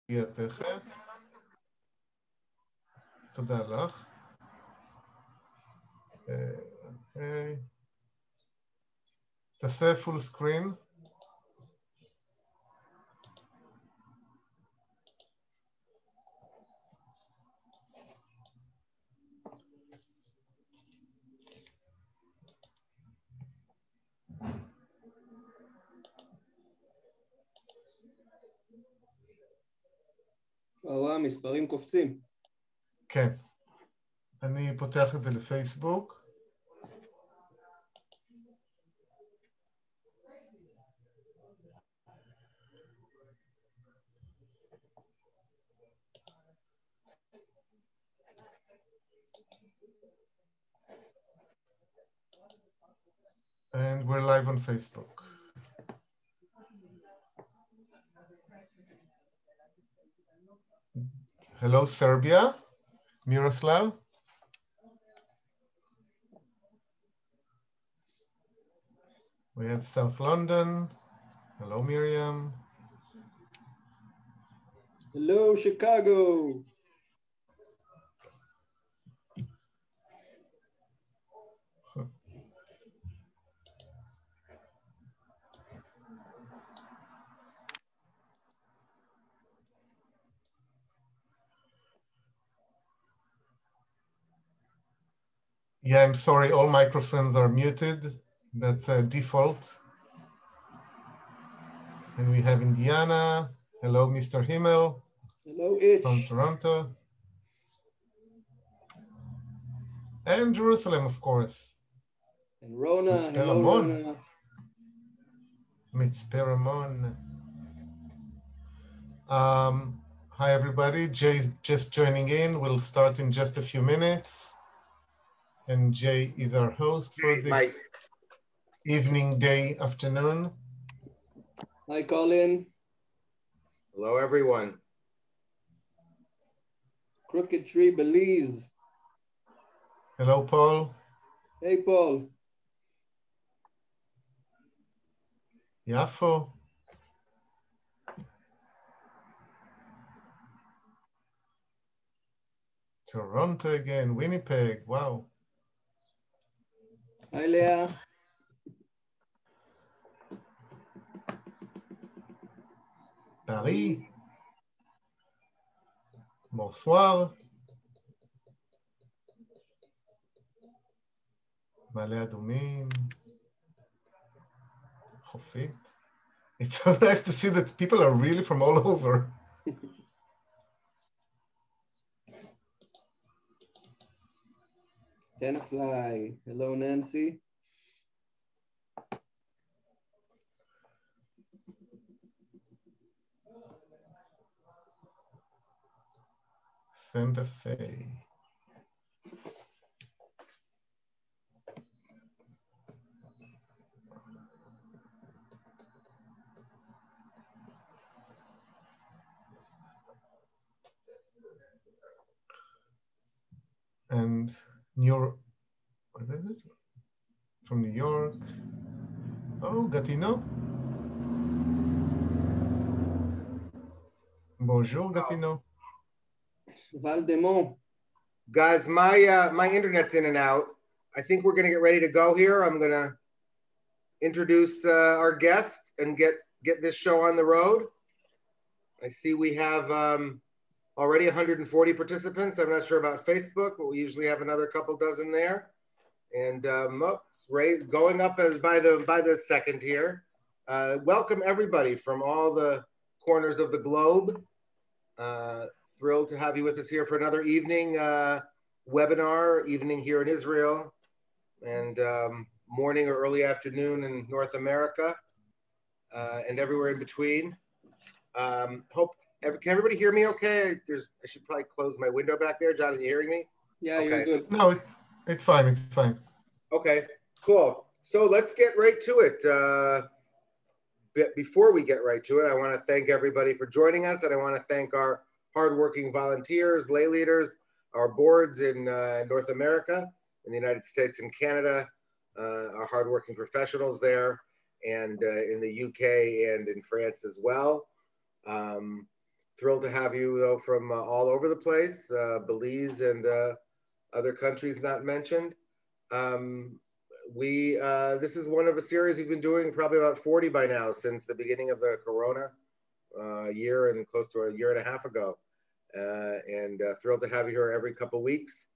יגיע תכף. תודה לך. אוקיי. תעשה full screen. מספרים קופצים. כן. אני פותח את זה לפייסבוק. And we're live on Facebook. Hello, Serbia. Miroslav. We have South London. Hello, Miriam. Hello, Chicago. Yeah, I'm sorry, all microphones are muted. That's a default. And we have Indiana. Hello, Mr. Himmel. Hello, Itch. From Toronto. And Jerusalem, of course. And Rona. Mitzpe Hello, Ramon. Rona. Mitzpe Ramon. Hi, everybody. Jay's just joining in. We'll start in just a few minutes. And Jay is our host for this evening, day, afternoon. Hi, Colin. Hello, everyone. Crooked Tree, Belize. Hello, Paul. Hey, Paul. Yafo. Toronto again, Winnipeg, wow. Hi, Leah. Paris. Bonsoir. מעלה אדומים. חופית. It's so nice to see that people are really from all over. Tenafly. Hello, Nancy. Santa Fe. And what is it? From New York. Oh, Gatineau. Bonjour, Gatineau. Valdemont. Guys, my internet's in and out. I think we're gonna get ready to go here. I'm gonna introduce our guest and get this show on the road. I see we have already 140 participants. I'm not sure about Facebook, but we usually have another couple dozen there. And it's going up as by the second here. Welcome everybody from all the corners of the globe. Thrilled to have you with us here for another evening webinar, evening here in Israel, and morning or early afternoon in North America, and everywhere in between. Can everybody hear me okay? I should probably close my window back there. John, are you hearing me? Yeah, okay. You're good. No, it's fine, it's fine. Okay, cool. So let's get right to it. Before we get right to it, I want to thank everybody for joining us, and I want to thank our hardworking volunteers, lay leaders, our boards in North America, in the United States and Canada, our hardworking professionals there, and in the UK and in France as well. Thrilled to have you, though, from all over the place, Belize and other countries not mentioned. This is one of a series we've been doing, probably about 40 by now, since the beginning of the Corona year and close to a year and a half ago. And thrilled to have you here every couple weeks.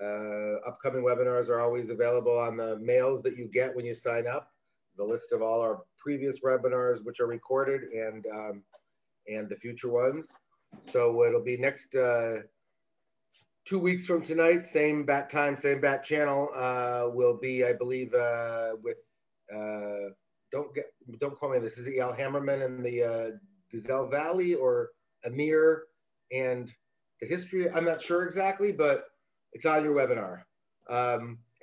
Upcoming webinars are always available on the mails that you get when you sign up. The list of all our previous webinars, which are recorded, and the future ones. So it'll be next 2 weeks from tonight, same bat time, same bat channel. Will be, I believe, with don't call me this. Is it Eyal Hammerman and the Gazelle Valley, or Amir and the history? I'm not sure exactly, but it's on your webinar.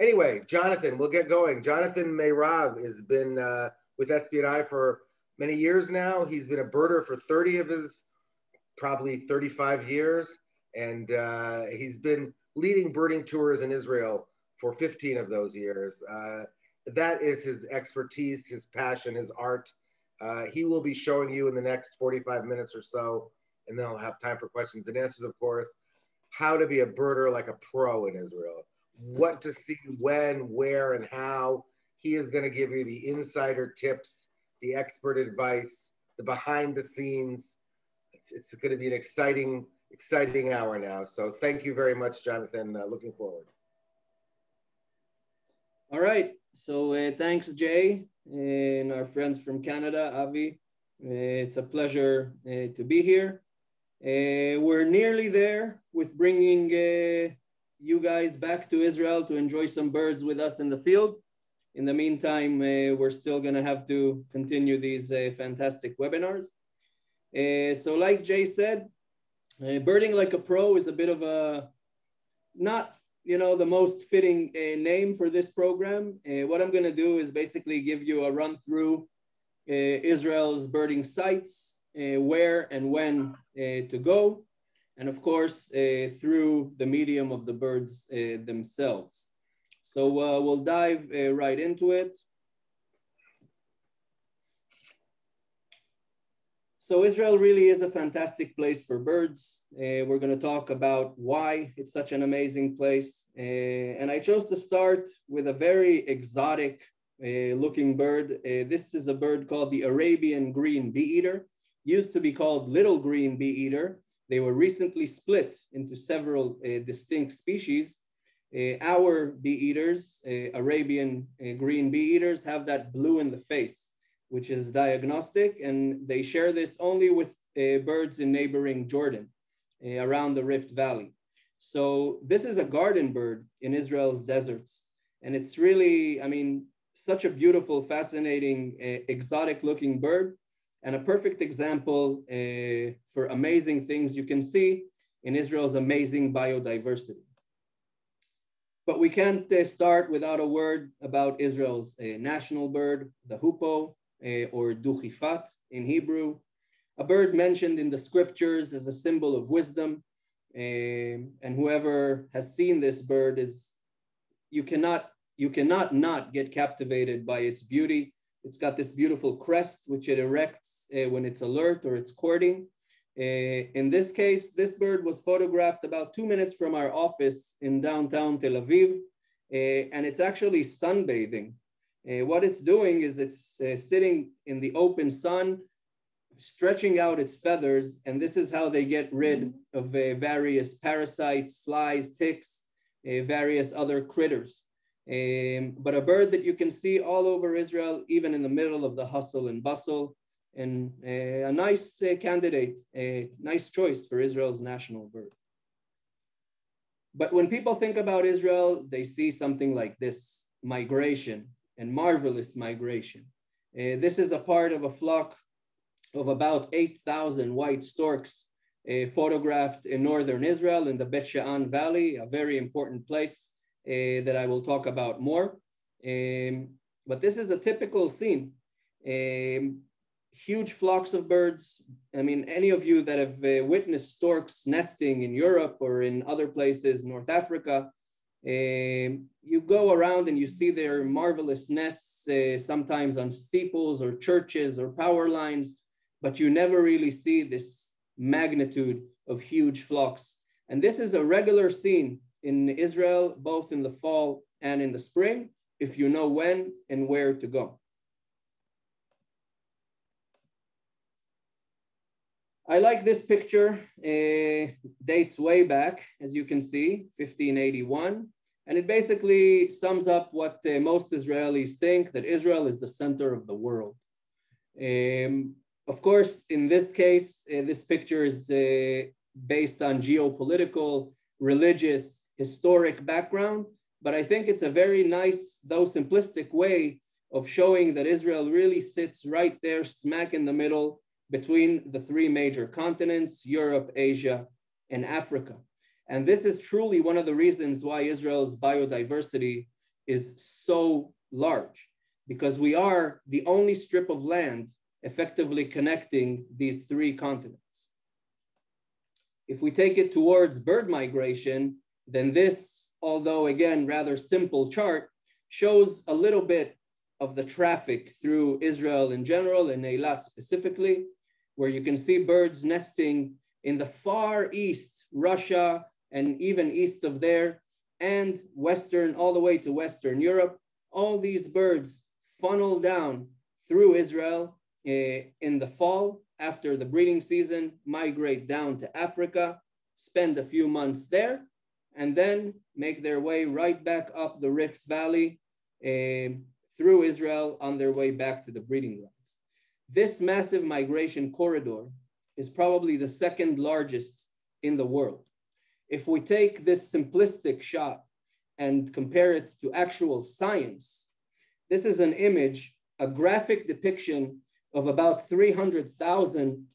Anyway, Jonathan, we'll get going. Jonathan Meirav has been with SBNI for many years now. He's been a birder for 30 of his probably 35 years. And he's been leading birding tours in Israel for 15 of those years. That is his expertise, his passion, his art. He will be showing you in the next 45 minutes or so, and then I'll have time for questions and answers, of course, how to be a birder like a pro in Israel. What to see, when, where, and how. He is going to give you the insider tips, the expert advice, the behind the scenes. It's going to be an exciting hour now. So thank you very much, Jonathan. Looking forward. All right. So thanks, Jay, and our friends from Canada, Avi. It's a pleasure to be here. We're nearly there with bringing you guys back to Israel to enjoy some birds with us in the field. In the meantime, we're still going to have to continue these fantastic webinars. So like Jay said, birding like a pro is a bit of a, not, the most fitting name for this program. What I'm going to do is basically give you a run through Israel's birding sites, where and when to go, and of course, through the medium of the birds themselves. So we'll dive right into it. So Israel really is a fantastic place for birds. We're going to talk about why it's such an amazing place. And I chose to start with a very exotic looking bird. This is a bird called the Arabian green bee-eater. Used to be called little green bee-eater. They were recently split into several distinct species. Our bee-eaters, Arabian green bee-eaters, have that blue in the face, which is diagnostic, and they share this only with birds in neighboring Jordan, around the Rift Valley. So this is a garden bird in Israel's deserts. And it's really, such a beautiful, fascinating, exotic looking bird, and a perfect example for amazing things you can see in Israel's amazing biodiversity. But we can't start without a word about Israel's national bird, the hoopoe, or duchifat in Hebrew, a bird mentioned in the scriptures as a symbol of wisdom. And whoever has seen this bird you cannot not get captivated by its beauty. It's got this beautiful crest, which it erects when it's alert or it's courting. In this case, this bird was photographed about 2 minutes from our office in downtown Tel Aviv, and it's actually sunbathing. What it's doing is it's sitting in the open sun, stretching out its feathers, and this is how they get rid of various parasites, flies, ticks, various other critters. But a bird that you can see all over Israel, even in the middle of the hustle and bustle, and a nice candidate, a nice choice for Israel's national bird. But when people think about Israel, they see something like this: migration, and marvelous migration. This is a part of a flock of about 8,000 white storks photographed in northern Israel in the Bet She'an Valley, a very important place that I will talk about more. But this is a typical scene. Huge flocks of birds. Any of you that have witnessed storks nesting in Europe or in other places, North Africa, you go around and you see their marvelous nests, sometimes on steeples or churches or power lines, but you never really see this magnitude of huge flocks. And this is a regular scene in Israel, both in the fall and in the spring, if you know when and where to go. I like this picture, dates way back, as you can see, 1581. And it basically sums up what most Israelis think, that Israel is the center of the world. Of course, in this case, this picture is based on geopolitical, religious, historic background, but I think it's a very nice, though simplistic way of showing that Israel really sits right there, smack in the middle between the three major continents, Europe, Asia, and Africa. And this is truly one of the reasons why Israel's biodiversity is so large, because we are the only strip of land effectively connecting these three continents. If we take it towards bird migration, then this, although again, rather simple chart, shows a little bit of the traffic through Israel in general and Eilat specifically, where you can see birds nesting in the far east, Russia, and even east of there, and western, all the way to Western Europe. All these birds funnel down through Israel in the fall, after the breeding season, migrate down to Africa, spend a few months there, and then make their way right back up the Rift Valley through Israel on their way back to the breeding grounds. This massive migration corridor is probably the second largest in the world. If we take this simplistic shot and compare it to actual science, this is an image, a graphic depiction of about 300,000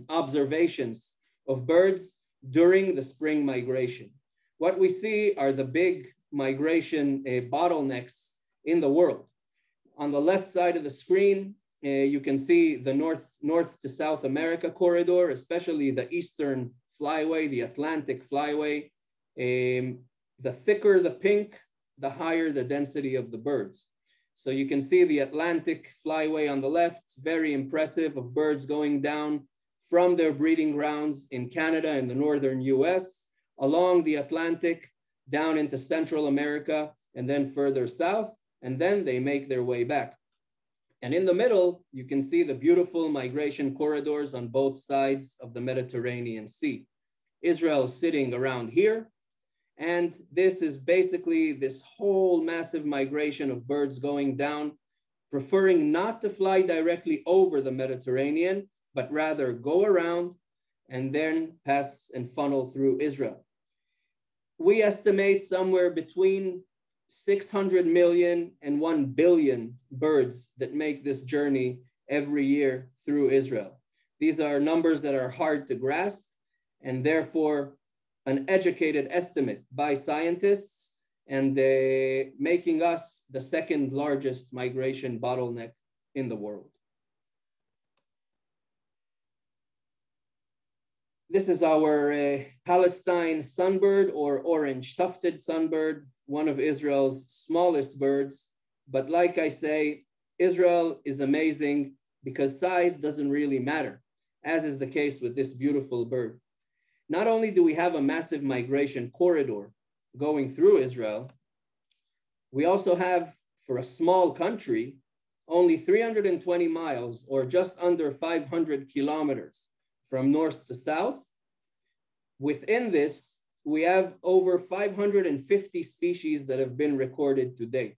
observations of birds during the spring migration. What we see are the big migration bottlenecks in the world. On the left side of the screen, you can see the north to South America corridor, especially the Eastern Flyway, the Atlantic Flyway. The thicker the pink, the higher the density of the birds. So you can see the Atlantic Flyway on the left, very impressive, of birds going down from their breeding grounds in Canada and the northern US, along the Atlantic, down into Central America, and then further south, and then they make their way back. And in the middle, you can see the beautiful migration corridors on both sides of the Mediterranean Sea. Israel sitting around here, and this is basically this whole massive migration of birds going down, preferring not to fly directly over the Mediterranean, but rather go around and then pass and funnel through Israel. We estimate somewhere between 600 million and 1 billion birds that make this journey every year through Israel. These are numbers that are hard to grasp, and therefore an educated estimate by scientists, and making us the second largest migration bottleneck in the world. This is our Palestine sunbird, or orange tufted sunbird, one of Israel's smallest birds. But like I say, Israel is amazing because size doesn't really matter, as is the case with this beautiful bird. Not only do we have a massive migration corridor going through Israel, we also have, for a small country, only 320 miles, or just under 500 kilometers from north to south. Within this, we have over 550 species that have been recorded to date.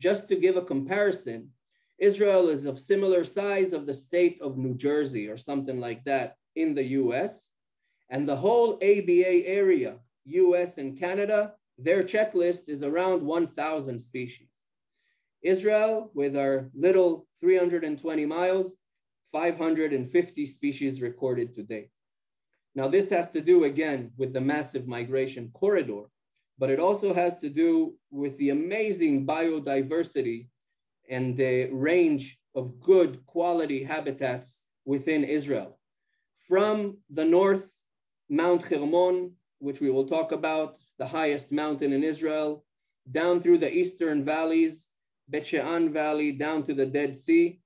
Just to give a comparison, Israel is of similar size of the state of New Jersey or something like that in the US. And the whole ABA area, US and Canada, their checklist is around 1,000 species. Israel, with our little 320 miles, 550 species recorded to date. Now, this has to do, again, with the massive migration corridor, but it also has to do with the amazing biodiversity and the range of good quality habitats within Israel. From the north, Mount Hermon, which we will talk about, the highest mountain in Israel, down through the eastern valleys, Bet She'an Valley, down to the Dead Sea,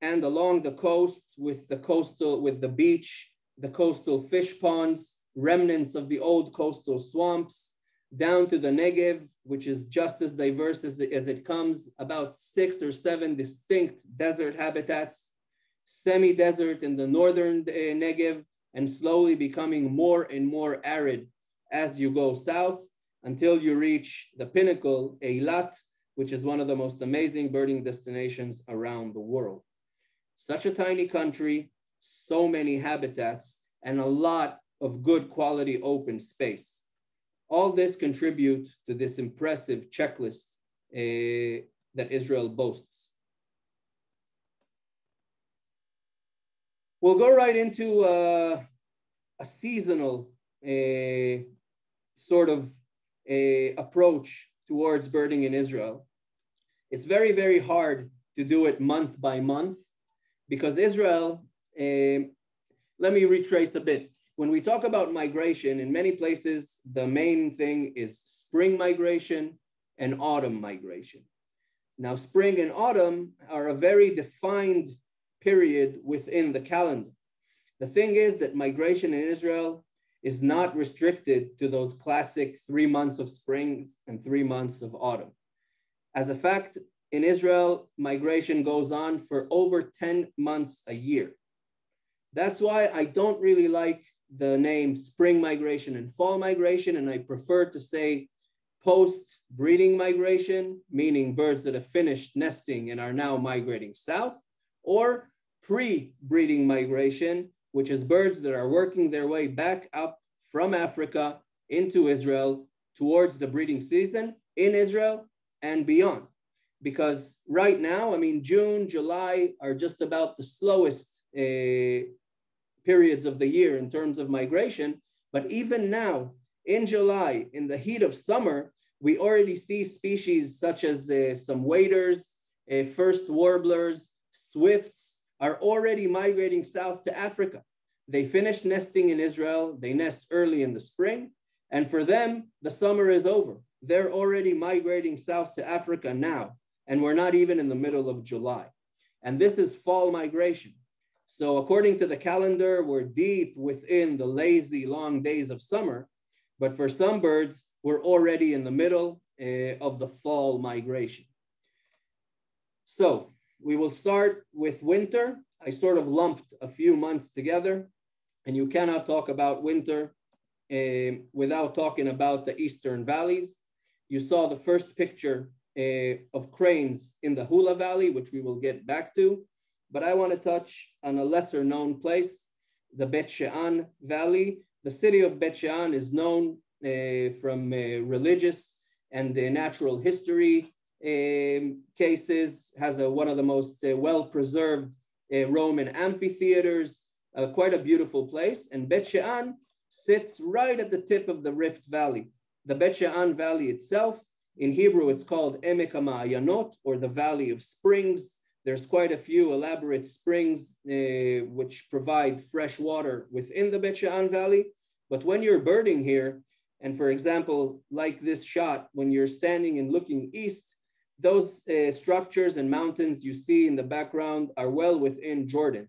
and along the coast with the beach, the coastal fish ponds, remnants of the old coastal swamps, down to the Negev, which is just as diverse as it comes, about 6 or 7 distinct desert habitats, semi-desert in the northern Negev, and slowly becoming more and more arid as you go south until you reach the pinnacle, Eilat, which is one of the most amazing birding destinations around the world. Such a tiny country, so many habitats, and a lot of good quality open space. All this contribute to this impressive checklist that Israel boasts. We'll go right into a seasonal sort of approach towards birding in Israel. It's very, very hard to do it month by month because Israel, let me retrace a bit. When we talk about migration, in many places, the main thing is spring migration and autumn migration. Now, spring and autumn are a very defined period within the calendar. The thing is that migration in Israel is not restricted to those classic 3 months of spring and 3 months of autumn. As a fact, in Israel, migration goes on for over 10 months a year. That's why I don't really like the name spring migration and fall migration, and I prefer to say post-breeding migration, meaning birds that have finished nesting and are now migrating south, or pre-breeding migration, which is birds that are working their way back up from Africa into Israel towards the breeding season in Israel and beyond. Because right now, I mean, June, July are just about the slowest periods of the year in terms of migration. But even now, in July, in the heat of summer, we already see species such as some waders, first warblers, swifts are already migrating south to Africa. They finish nesting in Israel, they nest early in the spring, and for them, the summer is over. They're already migrating south to Africa now, and we're not even in the middle of July. And this is fall migration. So according to the calendar, we're deep within the lazy long days of summer, but for some birds, we're already in the middle of the fall migration. So we will start with winter. I sort of lumped a few months together, and you cannot talk about winter without talking about the eastern valleys. You saw the first picture of cranes in the Hula Valley, which we will get back to. But I want to touch on a lesser known place, the Bet She'an Valley. The city of Bet She'an is known from religious and natural history cases, has one of the most well-preserved Roman amphitheaters, quite a beautiful place. And Bet She'an sits right at the tip of the Rift Valley. The Bet She'an Valley itself, in Hebrew, it's called Emek HaMa'ayanot, or the Valley of Springs. There's quite a few elaborate springs which provide fresh water within the Bet She'an Valley. But when you're birding here, and for example, like this shot, when you're standing and looking east, those structures and mountains you see in the background are well within Jordan.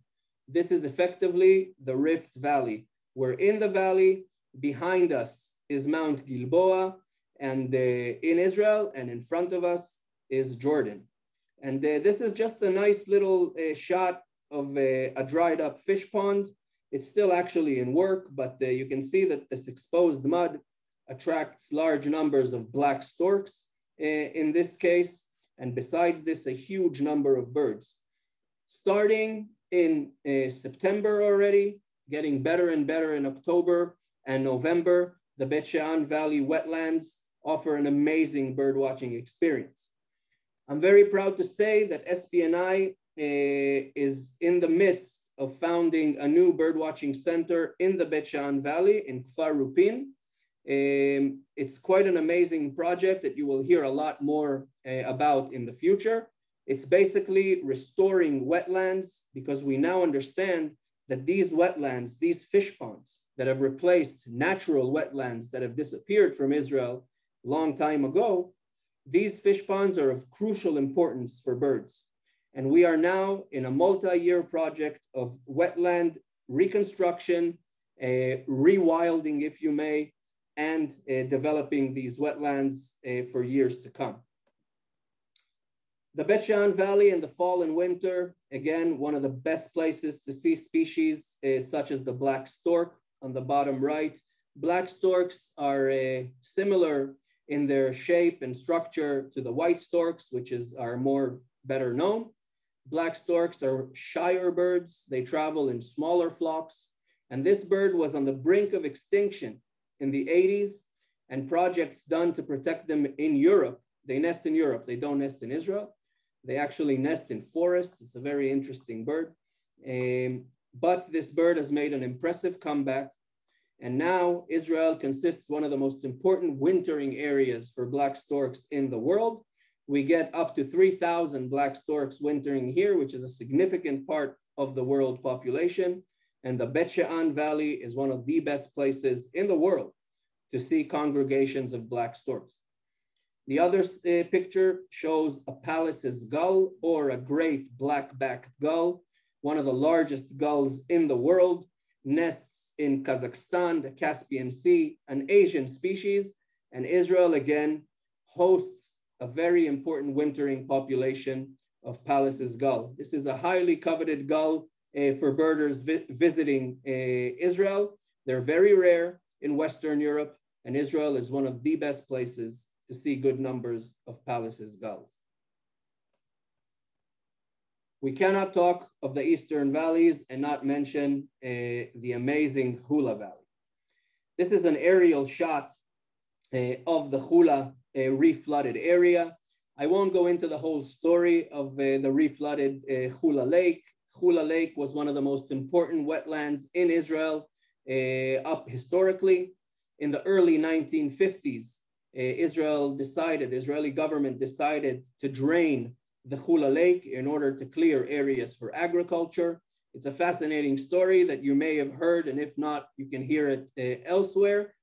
This is effectively the Rift Valley. We're in the valley. Behind us is Mount Gilboa, and in Israel, and in front of us is Jordan. And this is just a nice little shot of a dried up fish pond. It's still actually in work, but you can see that this exposed mud attracts large numbers of black storks in this case. And besides this, a huge number of birds. Starting in September already, getting better and better in October and November, the Bet She'an Valley wetlands offer an amazing bird watching experience. I'm very proud to say that SPNI is in the midst of founding a new birdwatching center in the Bet She'an Valley in Kfar Rupin. It's quite an amazing project that you will hear a lot more about in the future. It's basically restoring wetlands, because we now understand that these wetlands, these fish ponds that have replaced natural wetlands that have disappeared from Israel a long time ago, these fish ponds are of crucial importance for birds. And we are now in a multi-year project of wetland reconstruction rewilding, if you may, and developing these wetlands for years to come. The Bet Shean Valley in the fall and winter, again, one of the best places to see species such as the black stork on the bottom right. Black storks are similar in their shape and structure to the white storks, which are more better known. Black storks are shyer birds. They travel in smaller flocks. And this bird was on the brink of extinction in the 80s, and projects done to protect them in Europe. They nest in Europe. They don't nest in Israel. They actually nest in forests. It's a very interesting bird. But this bird has made an impressive comeback. And now Israel consists one of the most important wintering areas for black storks in the world. We get up to 3,000 black storks wintering here, which is a significant part of the world population. And the Bet Shean Valley is one of the best places in the world to see congregations of black storks. The other picture shows a Pallas's gull, or a great black-backed gull, one of the largest gulls in the world, nests in Kazakhstan, the Caspian Sea, an Asian species, and Israel again hosts a very important wintering population of Pallas's gull. This is a highly coveted gull for birders visiting Israel. They're very rare in Western Europe, and Israel is one of the best places to see good numbers of Pallas's gulls. We cannot talk of the Eastern Valleys and not mention the amazing Hula Valley. This is an aerial shot of the Hula reflooded area. I won't go into the whole story of the reflooded Hula Lake. Hula Lake was one of the most important wetlands in Israel up historically. In the early 1950s, the Israeli government decided to drain the Hula Lake in order to clear areas for agriculture. It's a fascinating story that you may have heard, and if not, you can hear it elsewhere.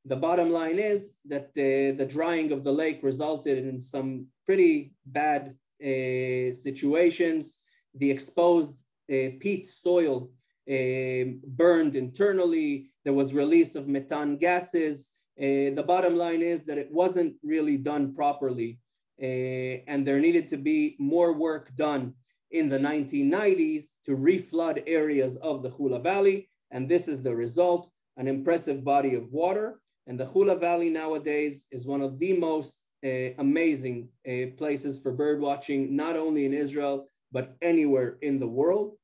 The bottom line is that the drying of the lake resulted in some pretty bad situations. The exposed peat soil burned internally. There was release of methane gases. The bottom line is that it wasn't really done properly, and there needed to be more work done in the 1990s to reflood areas of the Hula Valley, and this is the result, an impressive body of water. And the Hula Valley nowadays is one of the most amazing places for bird watching, not only in Israel, but anywhere in the world.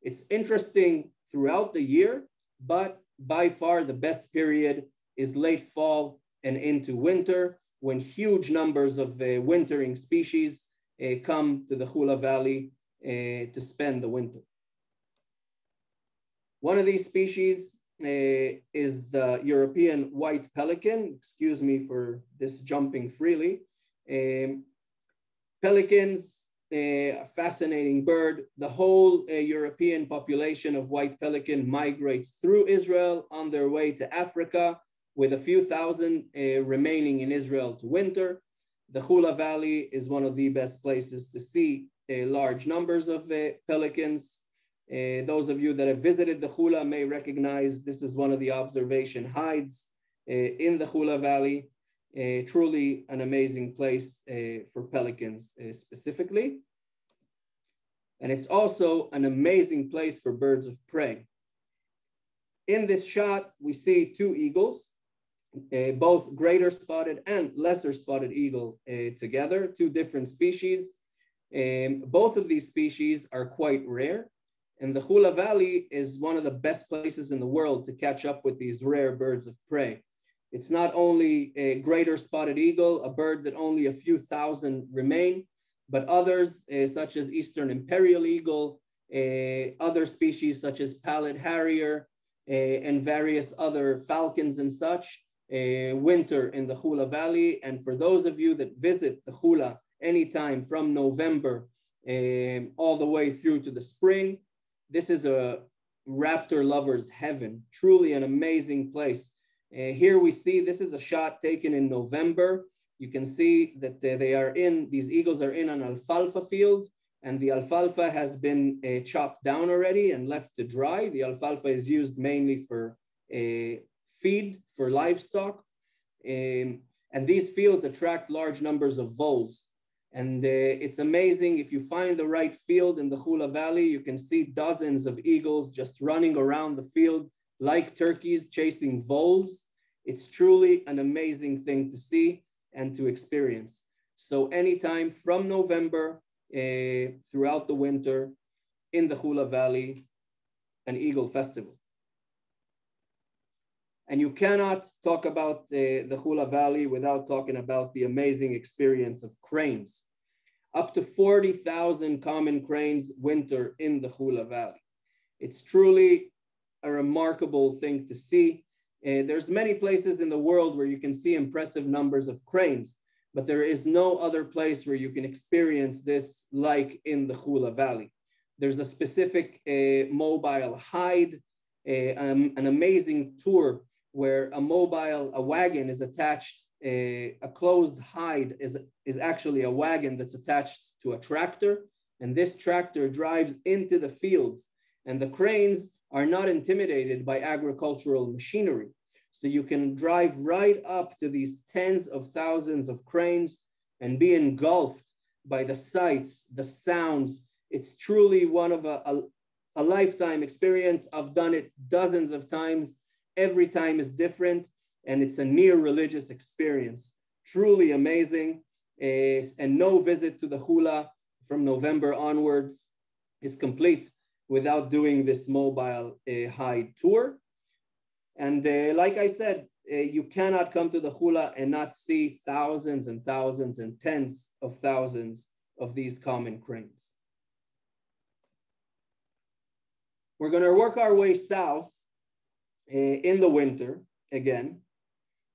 It's interesting throughout the year, but by far the best period is late fall and into winter, when huge numbers of wintering species come to the Hula Valley to spend the winter. One of these species is the European white pelican. Excuse me for this jumping freely. Pelicans, a fascinating bird. The whole European population of white pelican migrates through Israel on their way to Africa, with a few thousand remaining in Israel to winter. The Hula Valley is one of the best places to see large numbers of pelicans. Those of you that have visited the Hula may recognize this is one of the observation hides in the Hula Valley. Truly an amazing place for pelicans specifically. And it's also an amazing place for birds of prey. In this shot, we see two eagles, both greater spotted and lesser spotted eagle together, two different species. Both of these species are quite rare, and the Hula Valley is one of the best places in the world to catch up with these rare birds of prey. It's not only a greater spotted eagle, a bird that only a few thousand remain, but others such as Eastern Imperial Eagle, other species such as Pallid Harrier, and various other falcons and such, winter in the Hula Valley. And for those of you that visit the Hula anytime from November all the way through to the spring, this is a raptor lover's heaven, truly an amazing place. Here we see, this is a shot taken in November. You can see that these eagles are in an alfalfa field, and the alfalfa has been chopped down already and left to dry. The alfalfa is used mainly for feed for livestock. And these fields attract large numbers of voles. And it's amazing, if you find the right field in the Hula Valley, you can see dozens of eagles just running around the field like turkeys chasing voles. It's truly an amazing thing to see and to experience. So anytime from November throughout the winter in the Hula Valley, an eagle festival. And you cannot talk about the Hula Valley without talking about the amazing experience of cranes. Up to 40,000 common cranes winter in the Hula Valley. It's truly a remarkable thing to see. There's many places in the world where you can see impressive numbers of cranes, but there is no other place where you can experience this like in the Hula Valley. There's a specific mobile hide, an amazing tour where a wagon is attached, a closed hide is actually a wagon that's attached to a tractor, and this tractor drives into the fields, and the cranes are not intimidated by agricultural machinery. So you can drive right up to these tens of thousands of cranes and be engulfed by the sights, the sounds. It's truly one of a lifetime experience. I've done it dozens of times. Every time is different, and it's a near religious experience. Truly amazing. And no visit to the Hula from November onwards is complete without doing this mobile hide tour. And like I said, you cannot come to the Hula and not see thousands and thousands and tens of thousands of these common cranes. We're going to work our way south in the winter again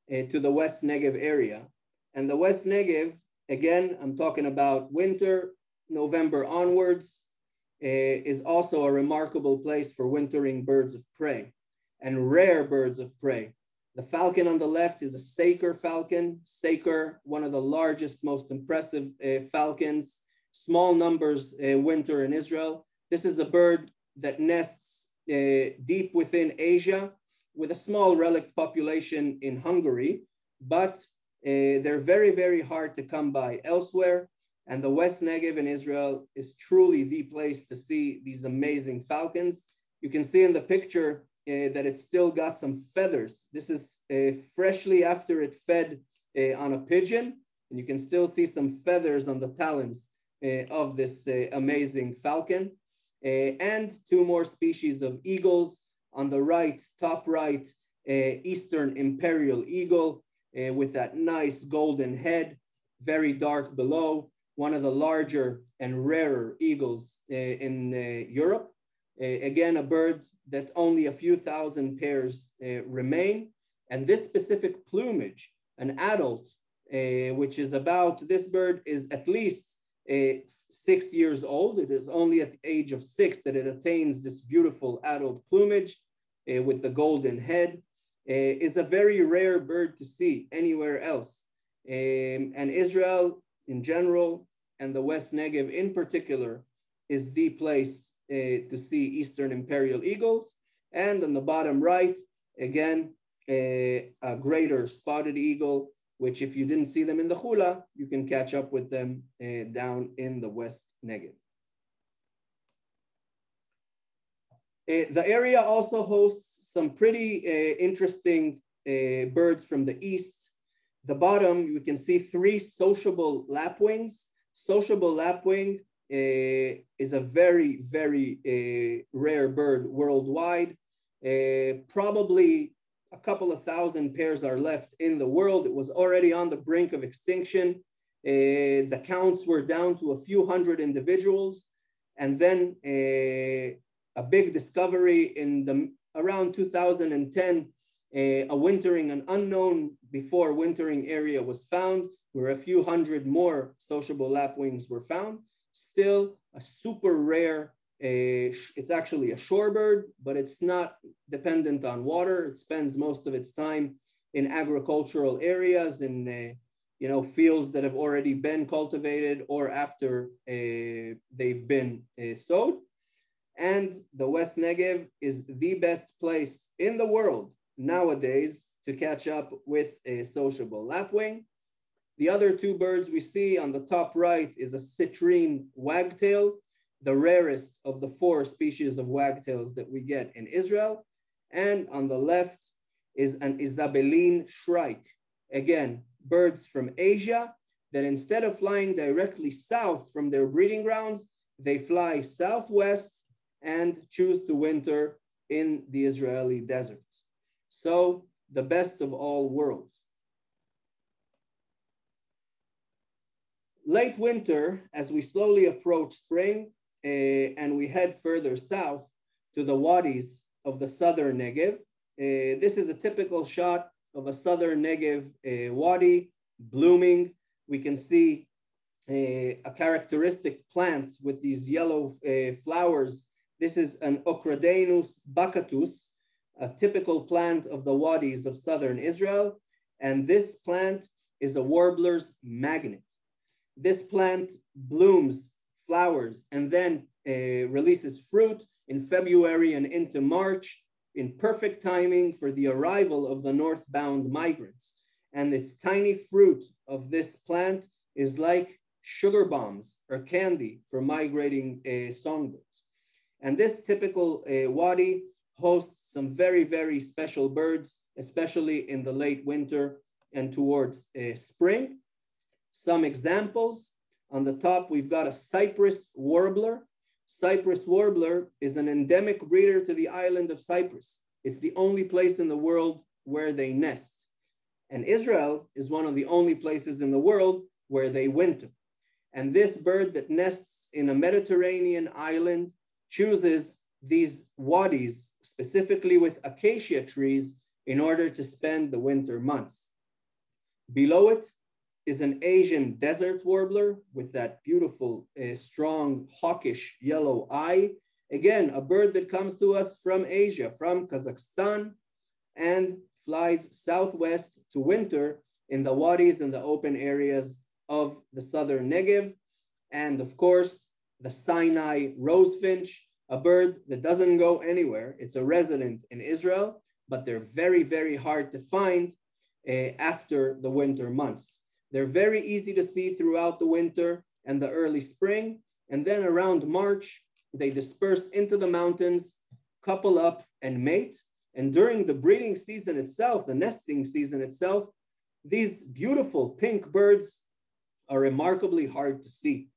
to the West Negev area. And the West Negev, again, I'm talking about winter, November onwards, is also a remarkable place for wintering birds of prey and rare birds of prey. The falcon on the left is a Saker falcon. Saker, one of the largest, most impressive falcons. Small numbers winter in Israel. This is a bird that nests deep within Asia with a small relict population in Hungary, but they're very, very hard to come by elsewhere. And the West Negev in Israel is truly the place to see these amazing falcons. You can see in the picture that it's still got some feathers. This is freshly after it fed on a pigeon, and you can still see some feathers on the talons of this amazing falcon. And two more species of eagles. On the right, top right, Eastern Imperial Eagle with that nice golden head, very dark below, one of the larger and rarer eagles in Europe. Again, a bird that only a few thousand pairs remain. And this specific plumage, an adult, which is about, this bird is at least 6 years old. It is only at the age of 6 that it attains this beautiful adult plumage with the golden head. Is a very rare bird to see anywhere else. And Israel in general, and the West Negev in particular, is the place to see Eastern Imperial Eagles. And on the bottom right, again, a greater spotted eagle, which if you didn't see them in the Hula, you can catch up with them down in the West Negev. The area also hosts some pretty interesting birds from the east. The bottom, you can see 3 sociable lapwings. Sociable lapwing is a very, very rare bird worldwide. Probably a couple of thousand pairs are left in the world. It was already on the brink of extinction. The counts were down to a few hundred individuals. And then a big discovery in around 2010, an unknown before wintering area was found, where a few hundred more sociable lapwings were found. Still a super rare, it's actually a shorebird, but it's not dependent on water. It spends most of its time in agricultural areas, in fields that have already been cultivated or after they've been sowed. And the West Negev is the best place in the world nowadays to catch up with a sociable lapwing. The other two birds we see on the top right is a citrine wagtail, the rarest of the 4 species of wagtails that we get in Israel. And on the left is an Isabeline shrike. Again, birds from Asia that instead of flying directly south from their breeding grounds, they fly southwest and choose to winter in the Israeli deserts. So the best of all worlds. Late winter, as we slowly approach spring and we head further south to the wadis of the southern Negev, this is a typical shot of a southern Negev wadi blooming. We can see a characteristic plant with these yellow flowers. This is an Ocradenus bacatus, a typical plant of the wadis of southern Israel. And this plant is a warbler's magnet. This plant blooms, flowers, and then releases fruit in February and into March in perfect timing for the arrival of the northbound migrants. And its tiny fruit of this plant is like sugar bombs or candy for migrating songbirds. And this typical wadi hosts some very, very special birds, especially in the late winter and towards spring. Some examples. On the top, we've got a Cyprus warbler. Cyprus warbler is an endemic breeder to the island of Cyprus. It's the only place in the world where they nest. And Israel is one of the only places in the world where they winter. And this bird that nests in a Mediterranean island chooses these wadis, specifically with acacia trees, in order to spend the winter months. Below it is an Asian desert warbler with that beautiful, strong, hawkish yellow eye. Again, a bird that comes to us from Asia, from Kazakhstan, and flies southwest to winter in the wadis and the open areas of the southern Negev. And of course, the Sinai rosefinch, a bird that doesn't go anywhere. It's a resident in Israel, but they're very, very hard to find after the winter months. They're very easy to see throughout the winter and the early spring. And then around March, they disperse into the mountains, couple up and mate. And during the breeding season itself, the nesting season itself, these beautiful pink birds are remarkably hard to see.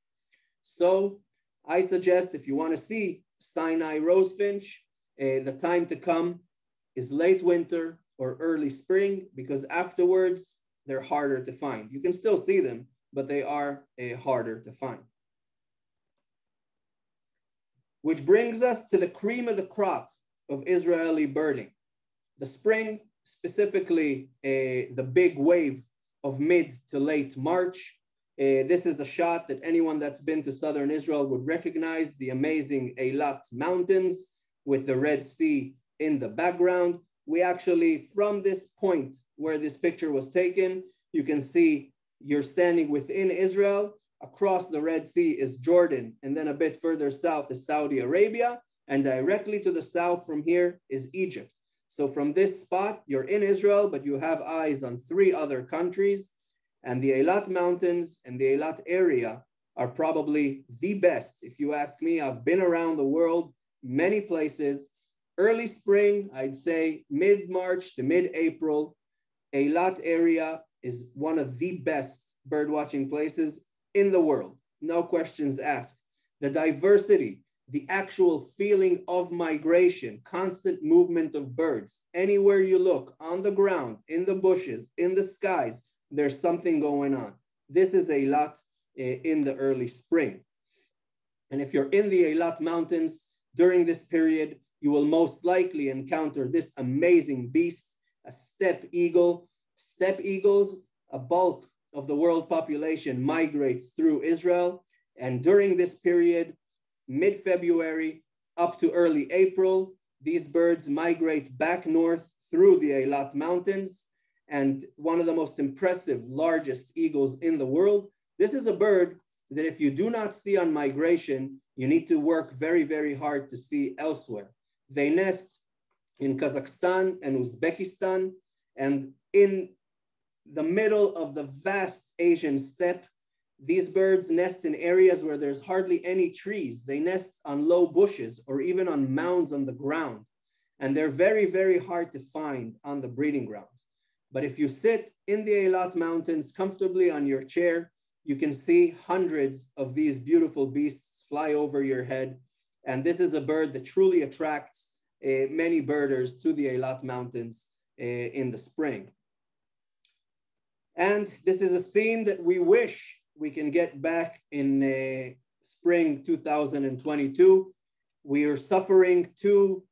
So I suggest if you want to see Sinai rosefinch, the time to come is late winter or early spring, because afterwards they're harder to find. You can still see them, but they are harder to find. Which brings us to the cream of the crop of Israeli birding. The spring, specifically the big wave of mid to late March. This is a shot that anyone that's been to southern Israel would recognize, the amazing Eilat Mountains with the Red Sea in the background. We actually, from this point where this picture was taken, you can see you're standing within Israel. Across the Red Sea is Jordan, and then a bit further south is Saudi Arabia, and directly to the south from here is Egypt. So from this spot, you're in Israel, but you have eyes on 3 other countries, and the Eilat Mountains and the Eilat area are probably the best. If you ask me, I've been around the world, many places. Early spring, I'd say mid-March to mid-April, Eilat area is one of the best birdwatching places in the world. No questions asked. The diversity, the actual feeling of migration, constant movement of birds. Anywhere you look, on the ground, in the bushes, in the skies, there's something going on. This is Eilat in the early spring. And if you're in the Eilat Mountains during this period, you will most likely encounter this amazing beast, a steppe eagle. Steppe eagles, a bulk of the world population, migrates through Israel. And during this period, mid-February up to early April, these birds migrate back north through the Eilat Mountains. And one of the most impressive, largest eagles in the world. This is a bird that if you do not see on migration, you need to work very, very hard to see elsewhere. They nest in Kazakhstan and Uzbekistan, and in the middle of the vast Asian steppe. These birds nest in areas where there's hardly any trees. They nest on low bushes or even on mounds on the ground. And they're very, very hard to find on the breeding grounds. But if you sit in the Eilat Mountains comfortably on your chair, you can see hundreds of these beautiful beasts fly over your head. And this is a bird that truly attracts many birders to the Eilat Mountains in the spring. And this is a scene that we wish we can get back in spring 2022. We are suffering 2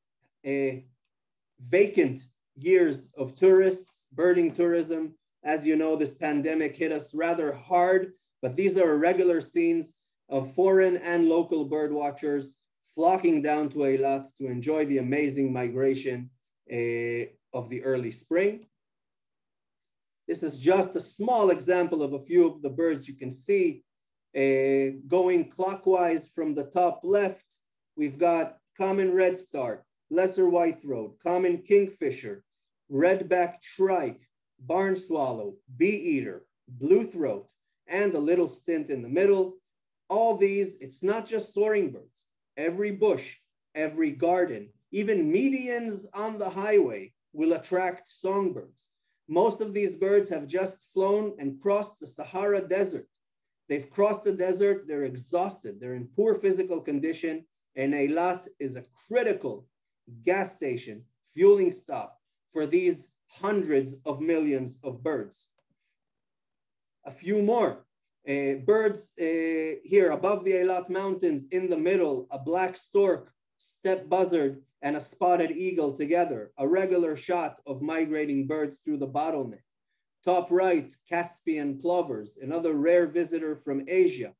vacant years of tourists, birding tourism. As you know, this pandemic hit us rather hard, but these are regular scenes of foreign and local bird watchers flocking down to Eilat to enjoy the amazing migration of the early spring. This is just a small example of a few of the birds you can see. Going clockwise from the top left, we've got common redstart, lesser white-throat, common kingfisher, redback shrike, barn swallow, bee-eater, blue-throat, and a little stint in the middle. All these, it's not just soaring birds. Every bush, every garden, even medians on the highway will attract songbirds. Most of these birds have just flown and crossed the Sahara Desert. They've crossed the desert, they're exhausted, they're in poor physical condition, and Eilat is a critical gas station, fueling stop for these hundreds of millions of birds. A few more birds here above the Eilat Mountains, in the middle, a black stork, steppe buzzard, and a spotted eagle together, a regular shot of migrating birds through the bottleneck. Top right, Caspian plovers, another rare visitor from Asia.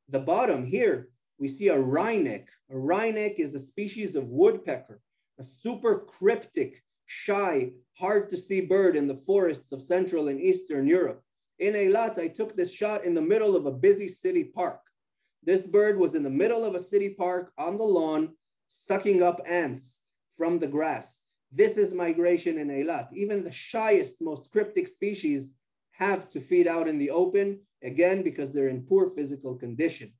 The bottom here, we see a wryneck. A wryneck is a species of woodpecker, a super cryptic, shy, hard to see bird in the forests of Central and Eastern Europe. In Eilat, I took this shot in the middle of a busy city park. This bird was in the middle of a city park on the lawn, sucking up ants from the grass. This is migration in Eilat. Even the shyest, most cryptic species have to feed out in the open, again, because they're in poor physical condition.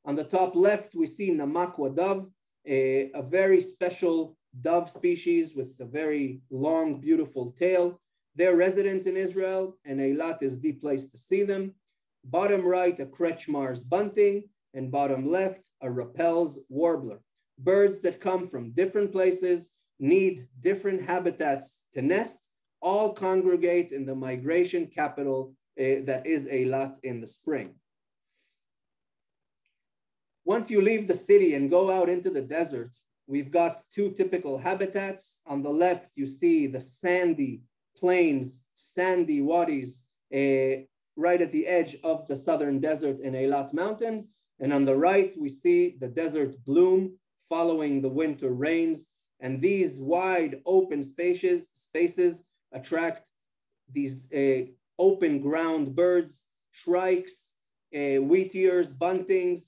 On the top left, we see Namakwa dove, a very special dove species with a very long, beautiful tail. They're residents in Israel, and Eilat is the place to see them. Bottom right, a Kretschmar's bunting, and bottom left, a Rappel's warbler. Birds that come from different places, need different habitats to nest, all congregate in the migration capital that is Eilat in the spring. Once you leave the city and go out into the desert, we've got 2 typical habitats. On the left, you see the sandy plains, sandy wadis, right at the edge of the southern desert in Eilat Mountains. And on the right, we see the desert bloom following the winter rains. And these wide open spaces attract these open ground birds, shrikes, wheatears, buntings,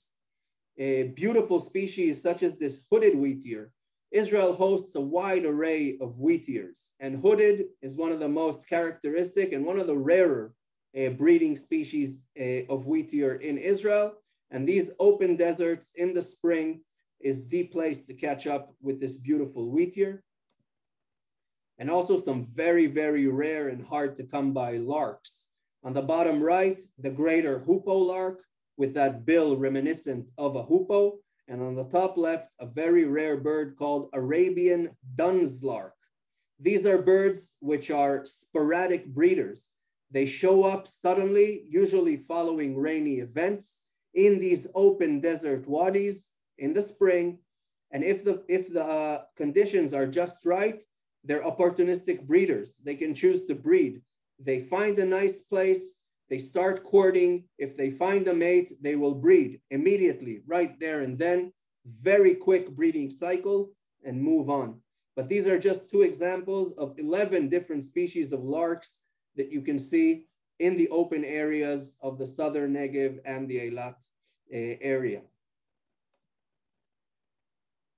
beautiful species such as this hooded wheatear. Israel hosts a wide array of wheatears, and hooded is one of the most characteristic and one of the rarer breeding species of wheatear in Israel. And these open deserts in the spring is the place to catch up with this beautiful wheatear. And also some very, very rare and hard to come by larks. On the bottom right, the greater hoopoe lark with that bill reminiscent of a hoopoe. And on the top left, a very rare bird called Arabian dun's lark. These are birds which are sporadic breeders. They show up suddenly, usually following rainy events, in these open desert wadis in the spring. And if the conditions are just right, they're opportunistic breeders. They can choose to breed. They find a nice place, they start courting. If they find a mate, they will breed immediately, right there and then. Very quick breeding cycle and move on. But these are just 2 examples of 11 different species of larks that you can see in the open areas of the southern Negev and the Eilat area.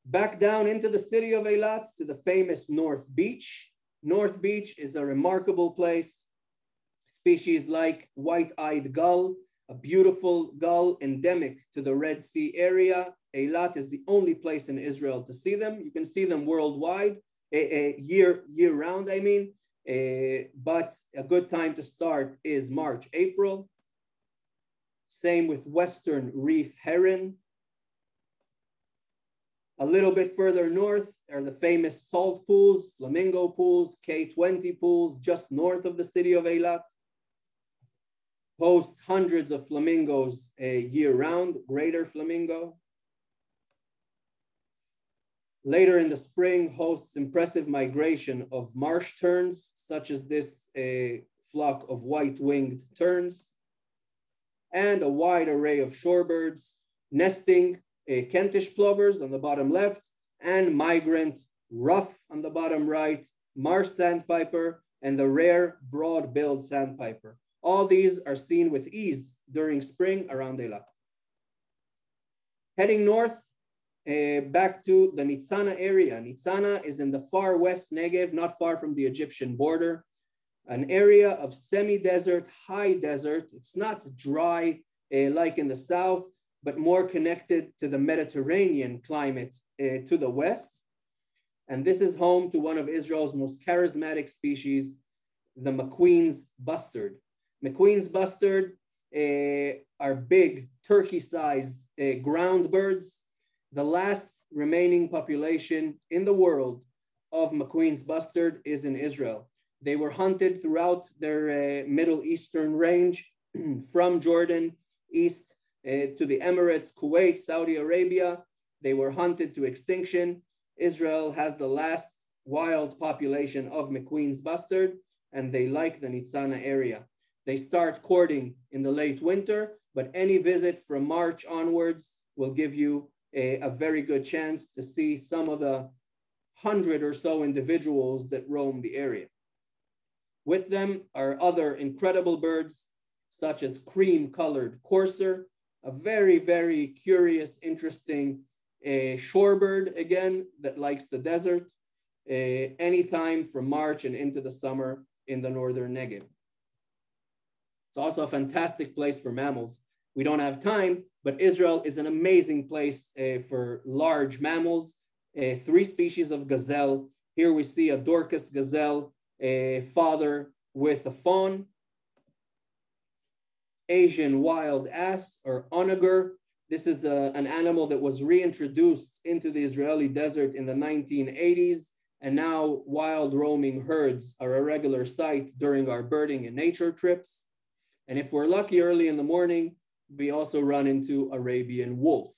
Back down into the city of Eilat to the famous North Beach. North Beach is a remarkable place. Species like white-eyed gull, a beautiful gull endemic to the Red Sea area. Eilat is the only place in Israel to see them. You can see them worldwide, year-round, I mean. But a good time to start is March, April. Same with Western Reef Heron. A little bit further north are the famous salt pools, flamingo pools, K20 pools, just north of the city of Eilat. Hosts hundreds of flamingos year-round, greater flamingo. Later in the spring, hosts impressive migration of marsh terns, such as this flock of white-winged terns, and a wide array of shorebirds, nesting Kentish plovers on the bottom left, and migrant ruff on the bottom right, marsh sandpiper, and the rare broad-billed sandpiper. All these are seen with ease during spring around Eilat. Heading north, back to the Nitzana area. Nitzana is in the far west Negev, not far from the Egyptian border, an area of semi-desert, high desert. It's not dry like in the south, but more connected to the Mediterranean climate to the west. And this is home to one of Israel's most charismatic species, the McQueen's bustard. McQueen's bustard are big, turkey-sized ground birds. The last remaining population in the world of McQueen's bustard is in Israel. They were hunted throughout their Middle Eastern range from Jordan east to the Emirates, Kuwait, Saudi Arabia. They were hunted to extinction. Israel has the last wild population of McQueen's bustard, and they like the Nitzana area. They start courting in the late winter, but any visit from March onwards will give you a very good chance to see some of the 100 or so individuals that roam the area. With them are other incredible birds, such as cream-colored courser, a very, very curious, interesting shorebird, again, that likes the desert, anytime from March and into the summer in the northern Negev. It's also a fantastic place for mammals. We don't have time, but Israel is an amazing place for large mammals. 3 species of gazelle. Here we see a Dorcas gazelle, father with a fawn. Asian wild ass, or onager. This is an animal that was reintroduced into the Israeli desert in the 1980s, and now wild roaming herds are a regular sight during our birding and nature trips. And if we're lucky early in the morning, we also run into Arabian wolf.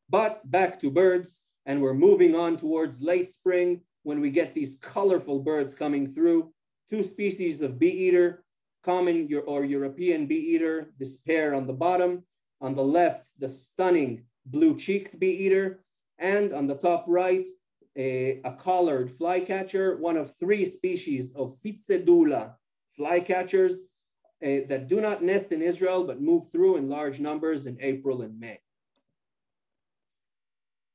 But back to birds, and we're moving on towards late spring when we get these colorful birds coming through. 2 species of bee-eater, common or European bee-eater, this pair on the bottom. On the left, the stunning blue-cheeked bee-eater, and on the top right, a collared flycatcher, one of 3 species of Fitsedula flycatchers that do not nest in Israel, but move through in large numbers in April and May.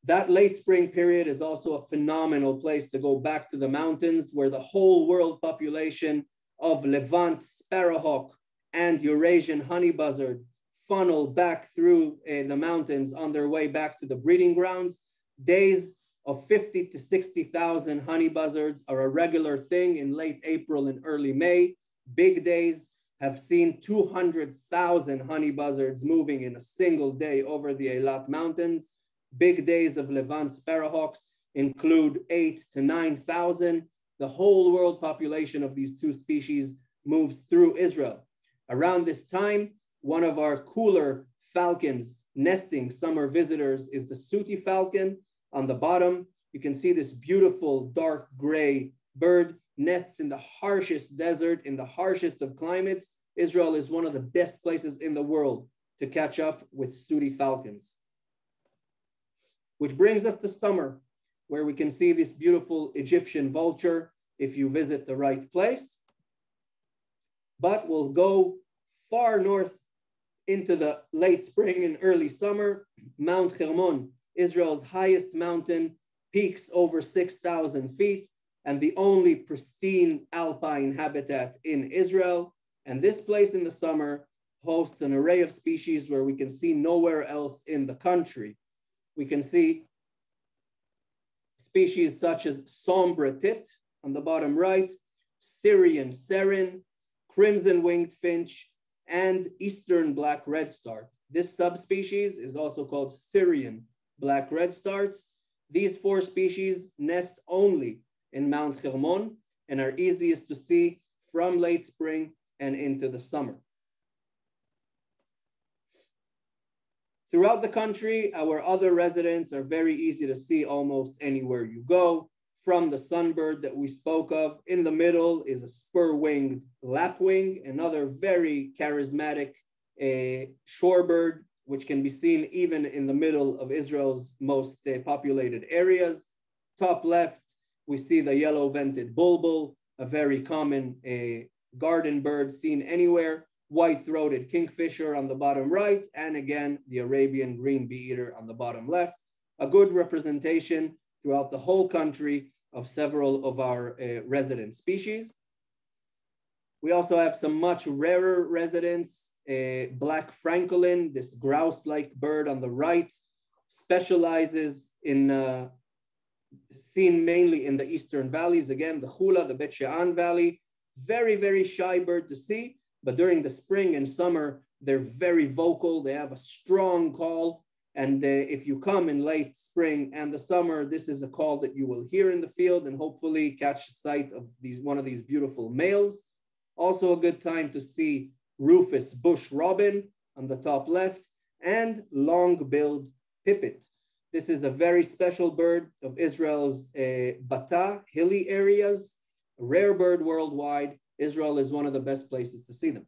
That late spring period is also a phenomenal place to go back to the mountains, where the whole world population of Levant sparrowhawk and Eurasian honey buzzard funnel back through the mountains on their way back to the breeding grounds. Days of 50 to 60,000 honey buzzards are a regular thing in late April and early May. Big days have seen 200,000 honey buzzards moving in a single day over the Eilat Mountains. Big days of Levant sparrowhawks include 8 to 9,000. The whole world population of these 2 species moves through Israel. Around this time, one of our cooler falcons nesting summer visitors is the sooty falcon. On the bottom, you can see this beautiful dark gray bird nests in the harshest desert, in the harshest of climates. Israel is one of the best places in the world to catch up with sooty falcons. Which brings us to summer, where we can see this beautiful Egyptian vulture if you visit the right place. But we'll go far north into the late spring and early summer, Mount Hermon, Israel's highest mountain, peaks over 6,000 feet and the only pristine alpine habitat in Israel. And this place in the summer hosts an array of species where we can see nowhere else in the country. We can see species such as sombre tit on the bottom right, Syrian serin, crimson winged finch, and eastern black redstart. This subspecies is also called Syrian black redstarts. These four species nest only in Mount Hermon and are easiest to see from late spring and into the summer. Throughout the country, our other residents are very easy to see almost anywhere you go. From the sunbird that we spoke of, in the middle is a spur-winged lapwing, another very charismatic shorebird, which can be seen even in the middle of Israel's most populated areas. Top left, we see the yellow-vented bulbul, a very common garden bird seen anywhere. White-throated kingfisher on the bottom right, and again, the Arabian green bee-eater on the bottom left. A good representation throughout the whole country of several of our resident species. We also have some much rarer residents, black francolin, this grouse-like bird on the right, specializes in, seen mainly in the eastern valleys, again, the Hula, the Bet She'an Valley, very, very shy bird to see, but during the spring and summer, they're very vocal, they have a strong call, and if you come in late spring and the summer, this is a call that you will hear in the field and hopefully catch sight of one of these beautiful males. Also a good time to see rufous bush robin on the top left and long-billed pipit. This is a very special bird of Israel's Bata, hilly areas, a rare bird worldwide. Israel is one of the best places to see them.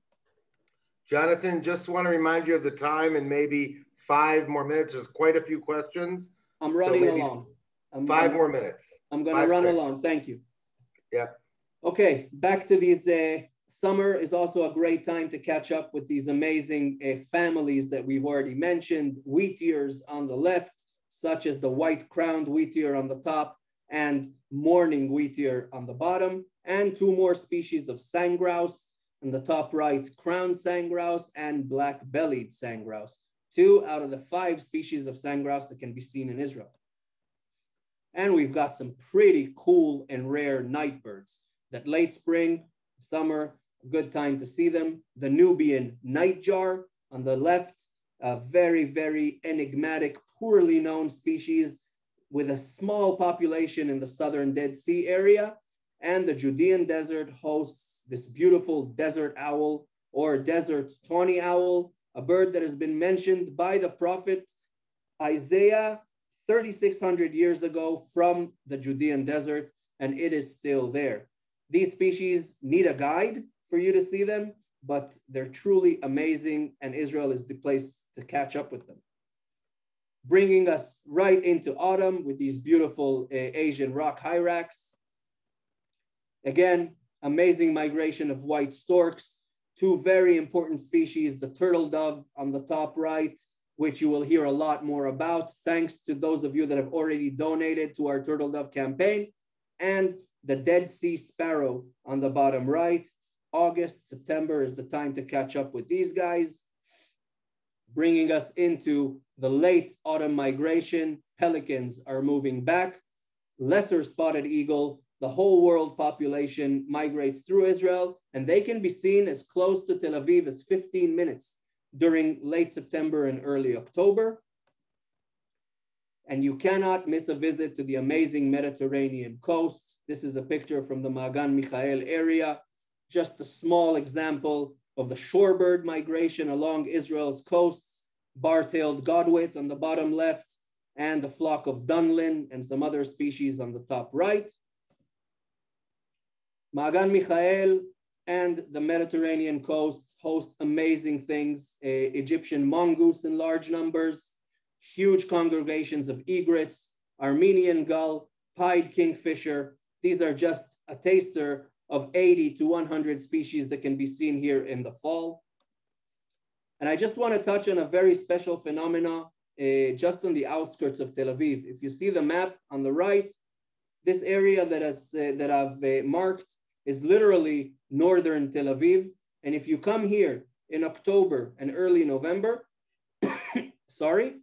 Jonathan, just want to remind you of the time and maybe 5 more minutes. There's quite a few questions. I'm running along. 5 more minutes. I'm going to run along. Thank you. Yeah. Okay, back to these. Summer is also a great time to catch up with these amazing families that we've already mentioned. Wheatears on the left, such as the white-crowned wheatear on the top and mourning wheatear on the bottom, and 2 more species of sandgrouse on the top right, crowned sandgrouse and black-bellied sandgrouse. 2 out of the 5 species of sandgrouse that can be seen in Israel. And we've got some pretty cool and rare nightbirds that late spring, summer, a good time to see them. The Nubian nightjar on the left, a very, very enigmatic, poorly known species with a small population in the southern Dead Sea area. And the Judean desert hosts this beautiful desert owl or desert tawny owl, a bird that has been mentioned by the prophet Isaiah 3,600 years ago from the Judean desert, and it is still there. These species need a guide for you to see them, but they're truly amazing, and Israel is the place to catch up with them. Bringing us right into autumn with these beautiful Asian rock hyrax. Again, amazing migration of white storks, 2 very important species, the turtle dove on the top right, which you will hear a lot more about, thanks to those of you that have already donated to our turtle dove campaign, and the Dead Sea sparrow on the bottom right. August, September is the time to catch up with these guys. Bringing us into the late autumn migration, pelicans are moving back. Lesser spotted eagle, the whole world population migrates through Israel, and they can be seen as close to Tel Aviv as 15 minutes during late September and early October. And you cannot miss a visit to the amazing Mediterranean coast. This is a picture from the Magan Michael area, just a small example of the shorebird migration along Israel's coasts, bar-tailed godwit on the bottom left, and the flock of dunlin and some other species on the top right. Magan Michael and the Mediterranean coast host amazing things, Egyptian mongoose in large numbers, huge congregations of egrets, Armenian gull, pied kingfisher. These are just a taster of 80 to 100 species that can be seen here in the fall. And I just want to touch on a very special phenomena just on the outskirts of Tel Aviv. If you see the map on the right, this area that I've marked is literally northern Tel Aviv. And if you come here in October and early November, sorry,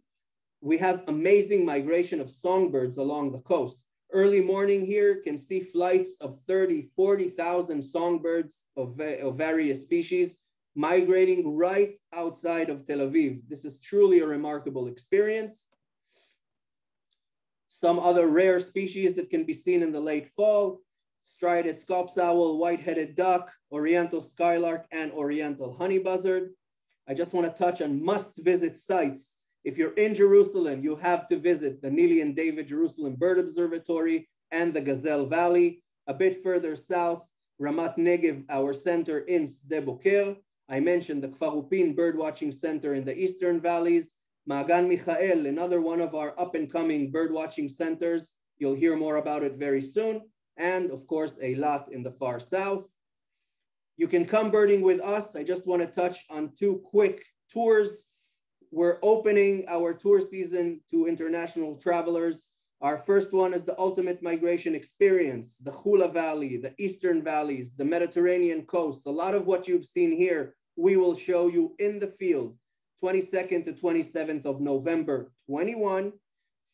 we have amazing migration of songbirds along the coast. Early morning here can see flights of 30, 40,000 songbirds of various species migrating right outside of Tel Aviv. This is truly a remarkable experience. Some other rare species that can be seen in the late fall: strided scops owl, white-headed duck, oriental skylark, and oriental honey buzzard. I just want to touch on must-visit sites. If you're in Jerusalem, you have to visit the Nili and David Jerusalem Bird Observatory and the Gazelle Valley. A bit further south, Ramat Negev, our center in Sde Boker. I mentioned the Kfar Upin Birdwatching Center in the Eastern Valleys. Magan Michael, another one of our up-and-coming birdwatching centers. You'll hear more about it very soon. And of course, Eilat in the far south. You can come birding with us. I just want to touch on two quick tours. We're opening our tour season to international travelers. Our first one is the ultimate migration experience, the Hula Valley, the Eastern Valleys, the Mediterranean coast. A lot of what you've seen here, we will show you in the field, 22nd to 27th of November 21.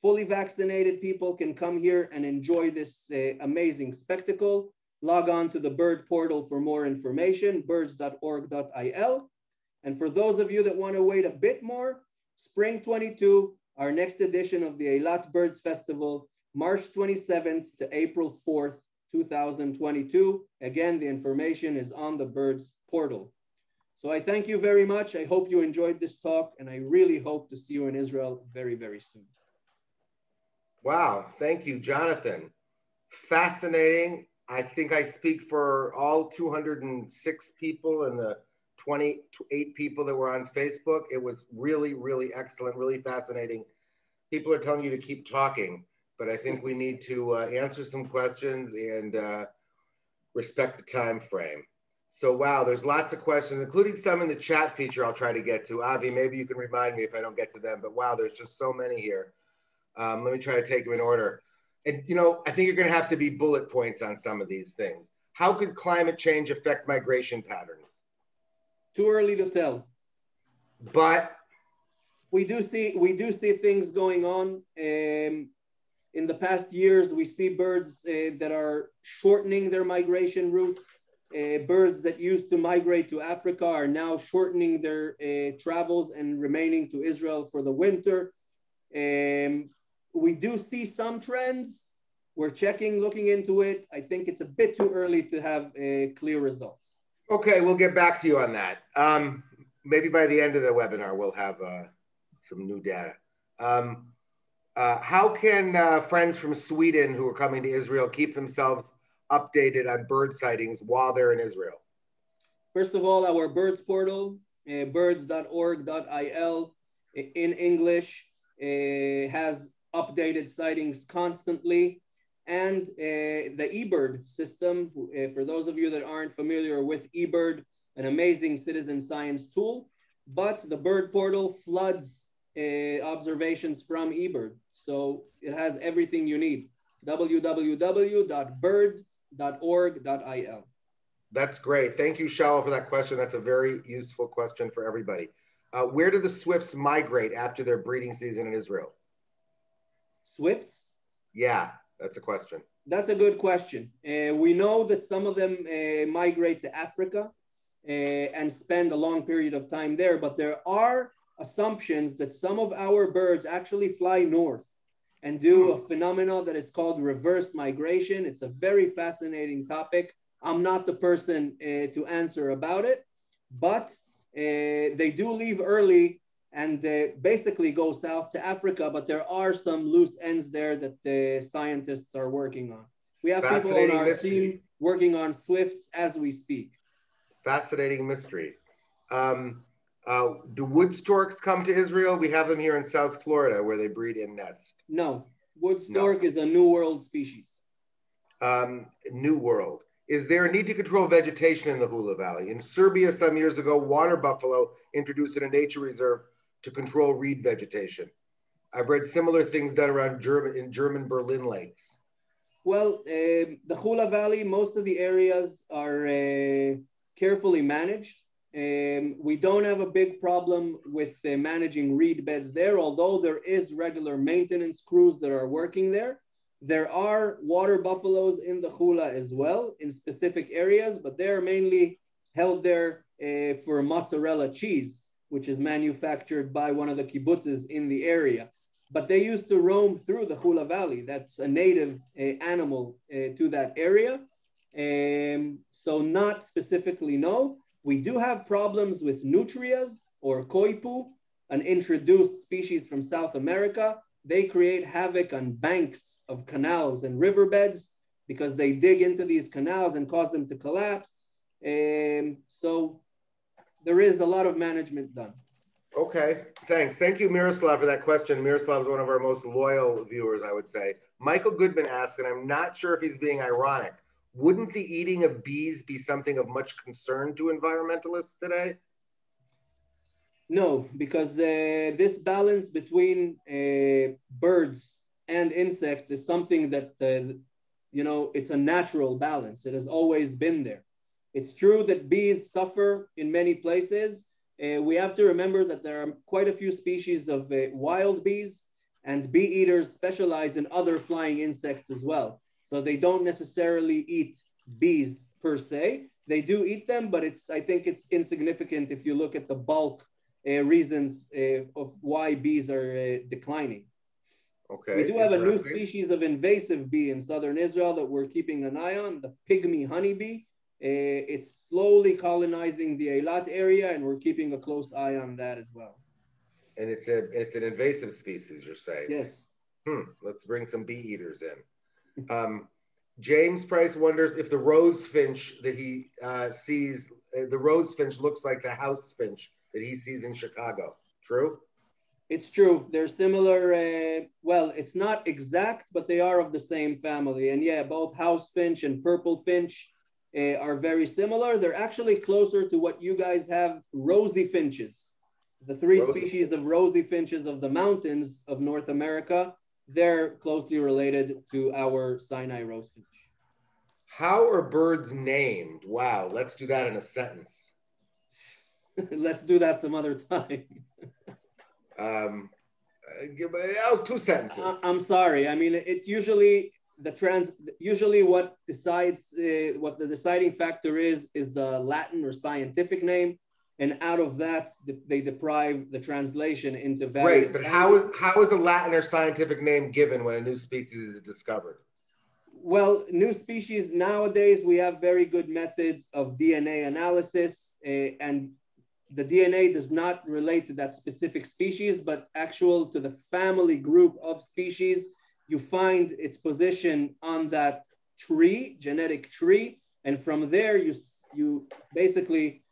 Fully vaccinated people can come here and enjoy this amazing spectacle. Log on to the bird portal for more information, birds.org.il. And for those of you that want to wait a bit more, Spring 22, our next edition of the Eilat Birds Festival, March 27th to April 4th, 2022. Again, the information is on the Birds portal. So I thank you very much. I hope you enjoyed this talk, and I really hope to see you in Israel very, very soon. Wow, thank you, Jonathan. Fascinating. I think I speak for all 206 people and the 28 people that were on Facebook. It was really, really excellent, really fascinating. People are telling you to keep talking, but I think we need to answer some questions and respect the time frame. So, wow, there's lots of questions, including some in the chat feature I'll try to get to. Avi, maybe you can remind me if I don't get to them, but wow, there's just so many here. Let me try to take them in order. And, you know, I think you're going to have to be bullet points on some of these things. How could climate change affect migration patterns? Too early to tell. But we do see things going on. In the past years, we see birds that are shortening their migration routes. Birds that used to migrate to Africa are now shortening their travels and remaining to Israel for the winter. We do see some trends. We're looking into it. I think it's a bit too early to have clear results. Okay, we'll get back to you on that. Maybe by the end of the webinar, we'll have some new data. How can friends from Sweden who are coming to Israel keep themselves updated on bird sightings while they're in Israel? First of all, our birds portal, birds.org.il in English, has updated sightings constantly. And the eBird system, for those of you that aren't familiar with eBird, an amazing citizen science tool, but the bird portal floods observations from eBird. So it has everything you need. www.birds.org.il. That's great. Thank you, Shaul, for that question. That's a very useful question for everybody. Where do the swifts migrate after their breeding season in Israel? Swifts? Yeah, that's a question. That's a good question. We know that some of them migrate to Africa and spend a long period of time there, but there are assumptions that some of our birds actually fly north and do a phenomenon that is called reverse migration. It's a very fascinating topic. I'm not the person to answer about it, but they do leave early and basically go south to Africa, but there are some loose ends there that scientists are working on. We have people on our team working on swifts as we speak. Fascinating mystery. Do wood storks come to Israel? We have them here in South Florida where they breed in nest. No, wood stork is a New World species. New World. Is there a need to control vegetation in the Hula Valley? In Serbia, some years ago, water buffalo introduced in a nature reserve to control reed vegetation. I've read similar things done around German Berlin lakes. Well, the Hula Valley, most of the areas are carefully managed. We don't have a big problem with managing reed beds there, although there is regular maintenance crews that are working there. There are water buffaloes in the Hula as well in specific areas, but they're mainly held there for mozzarella cheese, which is manufactured by one of the kibbutzes in the area. But they used to roam through the Hula Valley. That's a native animal to that area. So not specifically, no. We do have problems with nutrias or koipu, an introduced species from South America. They create havoc on banks of canals and riverbeds because they dig into these canals and cause them to collapse. So there is a lot of management done. Okay, thanks. Thank you, Miroslav, for that question. Miroslav is one of our most loyal viewers, I would say. Michael Goodman asked, and I'm not sure if he's being ironic, wouldn't the eating of bees be something of much concern to environmentalists today? No, because this balance between birds and insects is something that, it's a natural balance. It has always been there. It's true that bees suffer in many places. We have to remember that there are quite a few species of wild bees, and bee eaters specialize in other flying insects as well. So they don't necessarily eat bees per se. They do eat them, but I think it's insignificant if you look at the bulk reasons of why bees are declining. Okay. We do have a new species of invasive bee in southern Israel that we're keeping an eye on, the pygmy honeybee. It's slowly colonizing the Eilat area, and we're keeping a close eye on that as well. And it's an invasive species, you're saying? Yes. Let's bring some bee eaters in. James Price wonders if the rose finch that he sees, the rose finch looks like the house finch that he sees in Chicago. True? It's true. They're similar. Well, it's not exact, but they are of the same family. And yeah, both house finch and purple finch are very similar. They're actually closer to what you guys have, rosy finches. The three species of rosy finches of the mountains of North America, they're closely related to our Sinai rose finch. How are birds named? Wow, let's do that in a sentence. Let's do that some other time. 2 sentences. I'm sorry. I mean, it's usually usually what decides what the deciding factor is the Latin or scientific name, and out of that they derive the translation into various. Right, but how is a Latin or scientific name given when a new species is discovered? Well, new species nowadays we have very good methods of DNA analysis, and the DNA does not relate to that specific species, but actual to the family group of species. You find its position on that tree, genetic tree, and from there you basically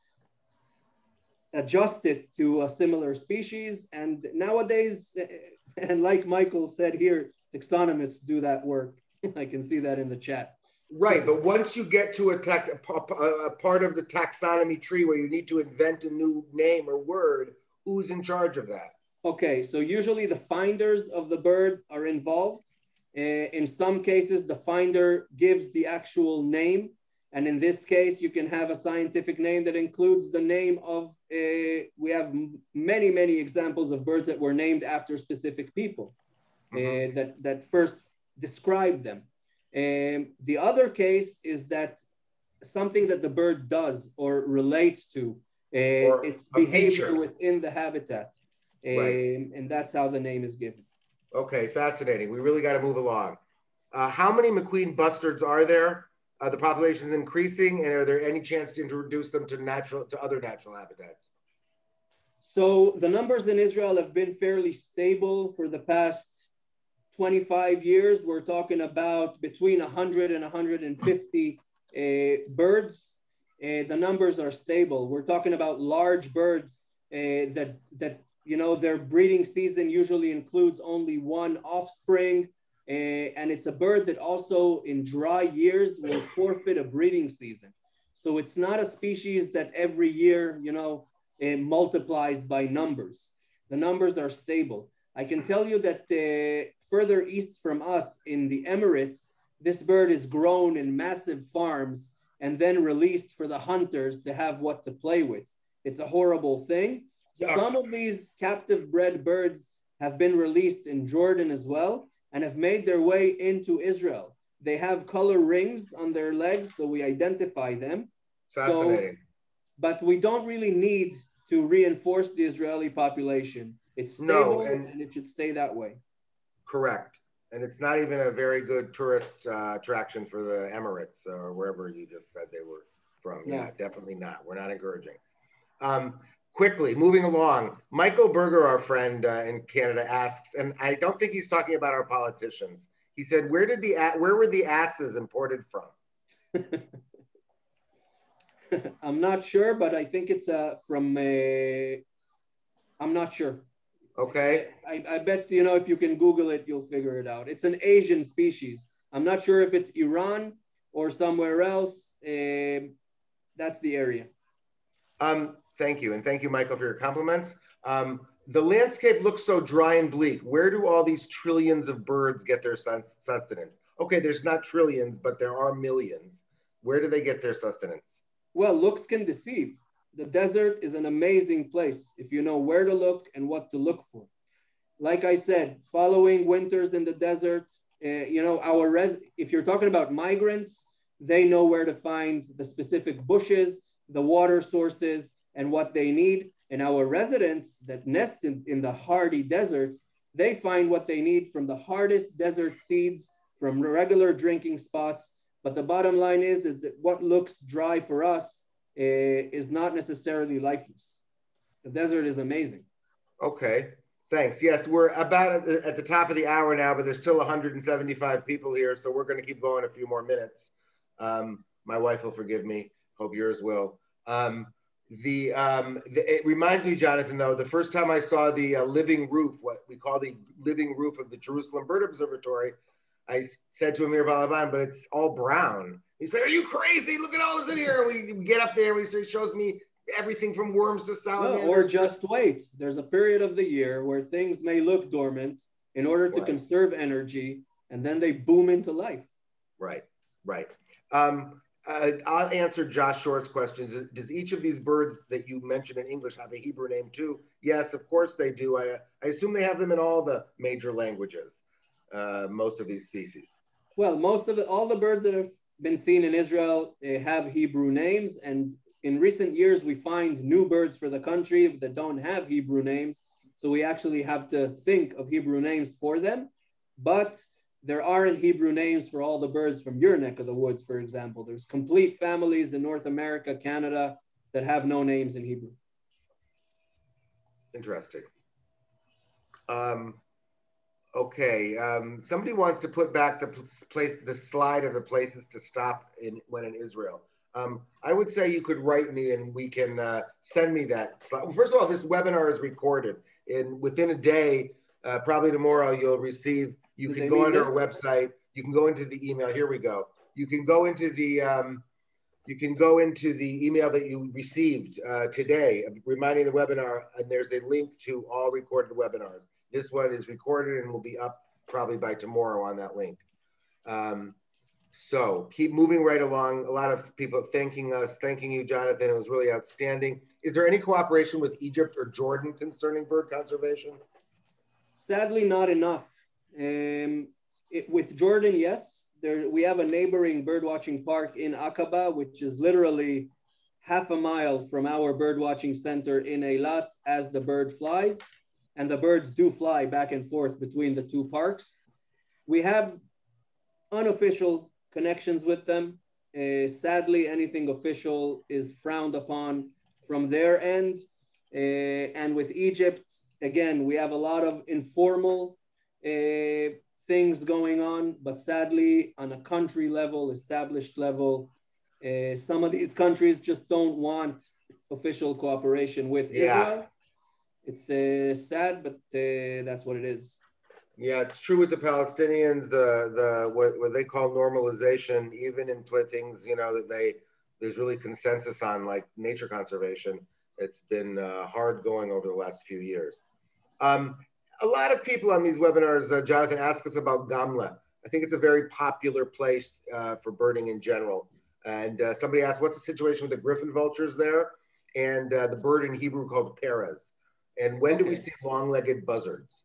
adjust it to a similar species. And nowadays, and like Michael said here, taxonomists do that work. I can see that in the chat. Right, but once you get to a part of the taxonomy tree where you need to invent a new name or word, who's in charge of that? Okay, so usually the finders of the bird are involved. In some cases, the finder gives the actual name. And in this case, you can have a scientific name that includes the name of, we have many, many examples of birds that were named after specific people that first described them. The other case is that something that the bird does or relates to, its behavior within the habitat. And that's how the name is given. Okay, fascinating. We really got to move along. How many McQueen bustards are there? The population is increasing, and are there any chance to introduce them to other natural habitats? So the numbers in Israel have been fairly stable for the past 25 years. We're talking about between 100 and 150 birds. The numbers are stable. We're talking about large birds that their breeding season usually includes only one offspring. and it's a bird that also in dry years will forfeit a breeding season. So it's not a species that every year, it multiplies by numbers. The numbers are stable. I can tell you that further east from us in the Emirates, this bird is grown in massive farms and then released for the hunters to have what to play with. It's a horrible thing. Yeah. Some of these captive bred birds have been released in Jordan as well and have made their way into Israel. They have color rings on their legs, so we identify them. Fascinating. But we don't really need to reinforce the Israeli population. It's stable and it should stay that way. Correct. And it's not even a very good tourist attraction for the Emirates or wherever you just said they were from. No. Yeah, definitely not. We're not encouraging. Quickly, moving along, Michael Berger, our friend in Canada, asks, and I don't think he's talking about our politicians. He said, where were the asses imported from? I'm not sure, but I think it's from, I'm not sure. Okay. I bet, if you can Google it, you'll figure it out. It's an Asian species. I'm not sure if it's Iran or somewhere else. That's the area. Thank you. And thank you, Michael, for your compliments. The landscape looks so dry and bleak. Where do all these trillions of birds get their sustenance? Okay, there's not trillions, but there are millions. Where do they get their sustenance? Well, looks can deceive. The desert is an amazing place if you know where to look and what to look for. Like I said, following winters in the desert, if you're talking about migrants, they know where to find the specific bushes, the water sources, and what they need. And our residents that nest in the hardy desert, they find what they need from the hardest desert seeds, from regular drinking spots. But the bottom line is that what looks dry for us is not necessarily lifeless. The desert is amazing. Okay, thanks. Yes, we're about at the top of the hour now, but there's still 175 people here, so we're going to keep going a few more minutes. My wife will forgive me. Hope yours will. It reminds me, Jonathan, though, the first time I saw the living roof, what we call the living roof of the Jerusalem Bird Observatory, I said to Amir Balaban, but it's all brown. He's like, are you crazy? Look at all this in here. We get up there, he shows me everything from worms to salamanders. No, or just wait. There's a period of the year where things may look dormant in order to conserve energy, and then they boom into life. Right. I'll answer Josh Short's questions. Does each of these birds that you mentioned in English have a Hebrew name too? Yes, of course they do. I assume they have them in all the major languages, most of these species. Well, all the birds that have been seen in Israel have Hebrew names. And in recent years, we find new birds for the country that don't have Hebrew names. So we actually have to think of Hebrew names for them. But there aren't Hebrew names for all the birds from your neck of the woods, for example. There's complete families in North America, Canada, that have no names in Hebrew. Interesting. Okay, somebody wants to put back the slide of the places to stop when in Israel. I would say you could write me and we can send me that slide. Well, first of all, this webinar is recorded, and within a day, probably tomorrow, you'll receive. You can go onto our website. You can go into the email. Here we go. You can go into the email that you received today, reminding the webinar, and there's a link to all recorded webinars. This one is recorded and will be up probably by tomorrow on that link. So keep moving right along. A lot of people thanking us, thanking you, Jonathan. It was really outstanding. Is there any cooperation with Egypt or Jordan concerning bird conservation? Sadly, not enough. With Jordan, yes. We have a neighboring birdwatching park in Aqaba, which is literally half a mile from our birdwatching center in Eilat as the bird flies. And the birds do fly back and forth between the two parks. We have unofficial connections with them. Sadly, anything official is frowned upon from their end. And with Egypt, again, we have a lot of informal things going on, but sadly, on a country level, established level, some of these countries just don't want official cooperation with Israel. It's sad, but that's what it is. Yeah, it's true with the Palestinians. What they call normalization, even in things, you know, there's really consensus on, like nature conservation. It's been hard going over the last few years. A lot of people on these webinars, Jonathan, ask us about Gamla. I think it's a very popular place for birding in general. And somebody asked, what's the situation with the griffon vultures there? And the bird in Hebrew called Perez. And when do we see long-legged buzzards?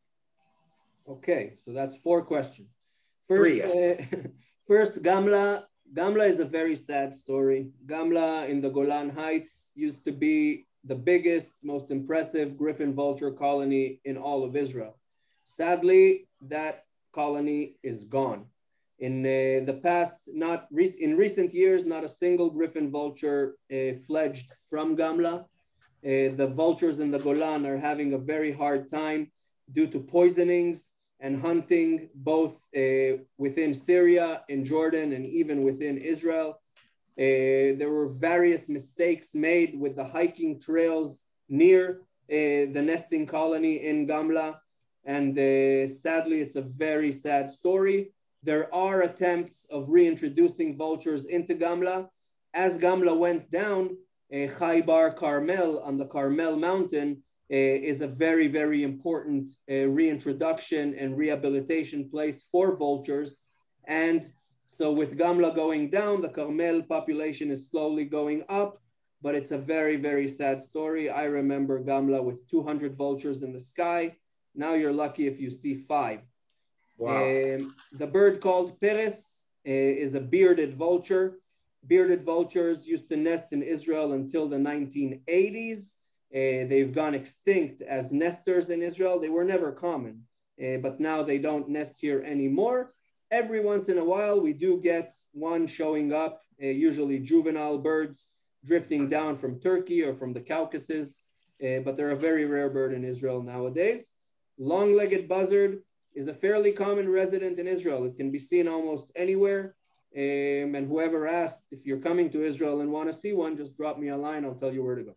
Okay, so that's 4 questions. First, first, Gamla is a very sad story. Gamla in the Golan Heights used to be the biggest, most impressive griffon vulture colony in all of Israel. Sadly, that colony is gone. In the past, in recent years, not a single griffon vulture fledged from Gamla. The vultures in the Golan are having a very hard time due to poisonings and hunting, both within Syria, in Jordan, and even within Israel. There were various mistakes made with the hiking trails near the nesting colony in Gamla. And sadly, it's a very sad story. There are attempts of reintroducing vultures into Gamla. As Gamla went down, Khaybar Carmel on the Carmel Mountain is a very, very important reintroduction and rehabilitation place for vultures. And so with Gamla going down, the Carmel population is slowly going up, but it's a very, very sad story. I remember Gamla with 200 vultures in the sky. Now you're lucky if you see 5. Wow. The bird called Perez is a bearded vulture. Bearded vultures used to nest in Israel until the 1980s. They've gone extinct as nesters in Israel. They were never common, but now they don't nest here anymore. Every once in a while, we do get one showing up, usually juvenile birds drifting down from Turkey or from the Caucasus, but they're a very rare bird in Israel nowadays. Long-legged buzzard is a fairly common resident in Israel. It can be seen almost anywhere. And whoever asked, if you're coming to Israel and want to see one, just drop me a line. I'll tell you where to go.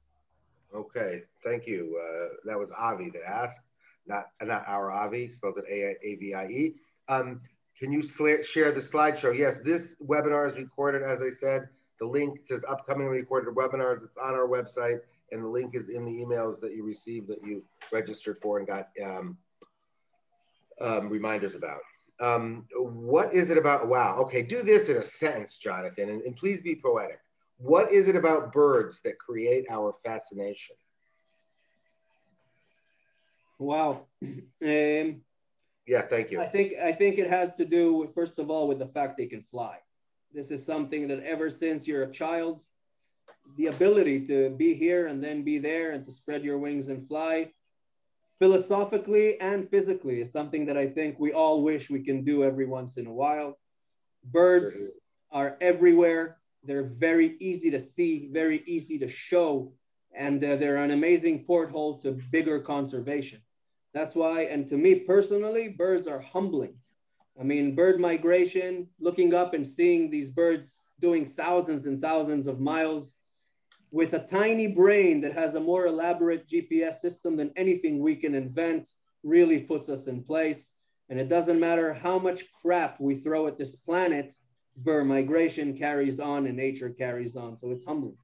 Okay, thank you. That was Avi that asked, not our Avi, spelled it A-V-I-E. Can you share the slideshow? Yes, this webinar is recorded, as I said. The link says upcoming recorded webinars. It's on our website, and the link is in the emails that you received that you registered for and got reminders about. What is it about? Wow. Okay, do this in a sentence, Jonathan, and please be poetic. What is it about birds that create our fascination? Wow. Yeah, thank you. I think it has to do with, first of all, with the fact they can fly. This is something that ever since you're a child, the ability to be here and then be there and to spread your wings and fly, philosophically and physically, is something that I think we all wish we can do every once in a while. Birds are everywhere. They're very easy to see, very easy to show, and they're an amazing porthole to bigger conservation. That's why, and to me personally, birds are humbling. I mean, bird migration, looking up and seeing these birds doing thousands and thousands of miles with a tiny brain that has a more elaborate GPS system than anything we can invent, really puts us in place. And it doesn't matter how much crap we throw at this planet, bird migration carries on and nature carries on. So it's humbling.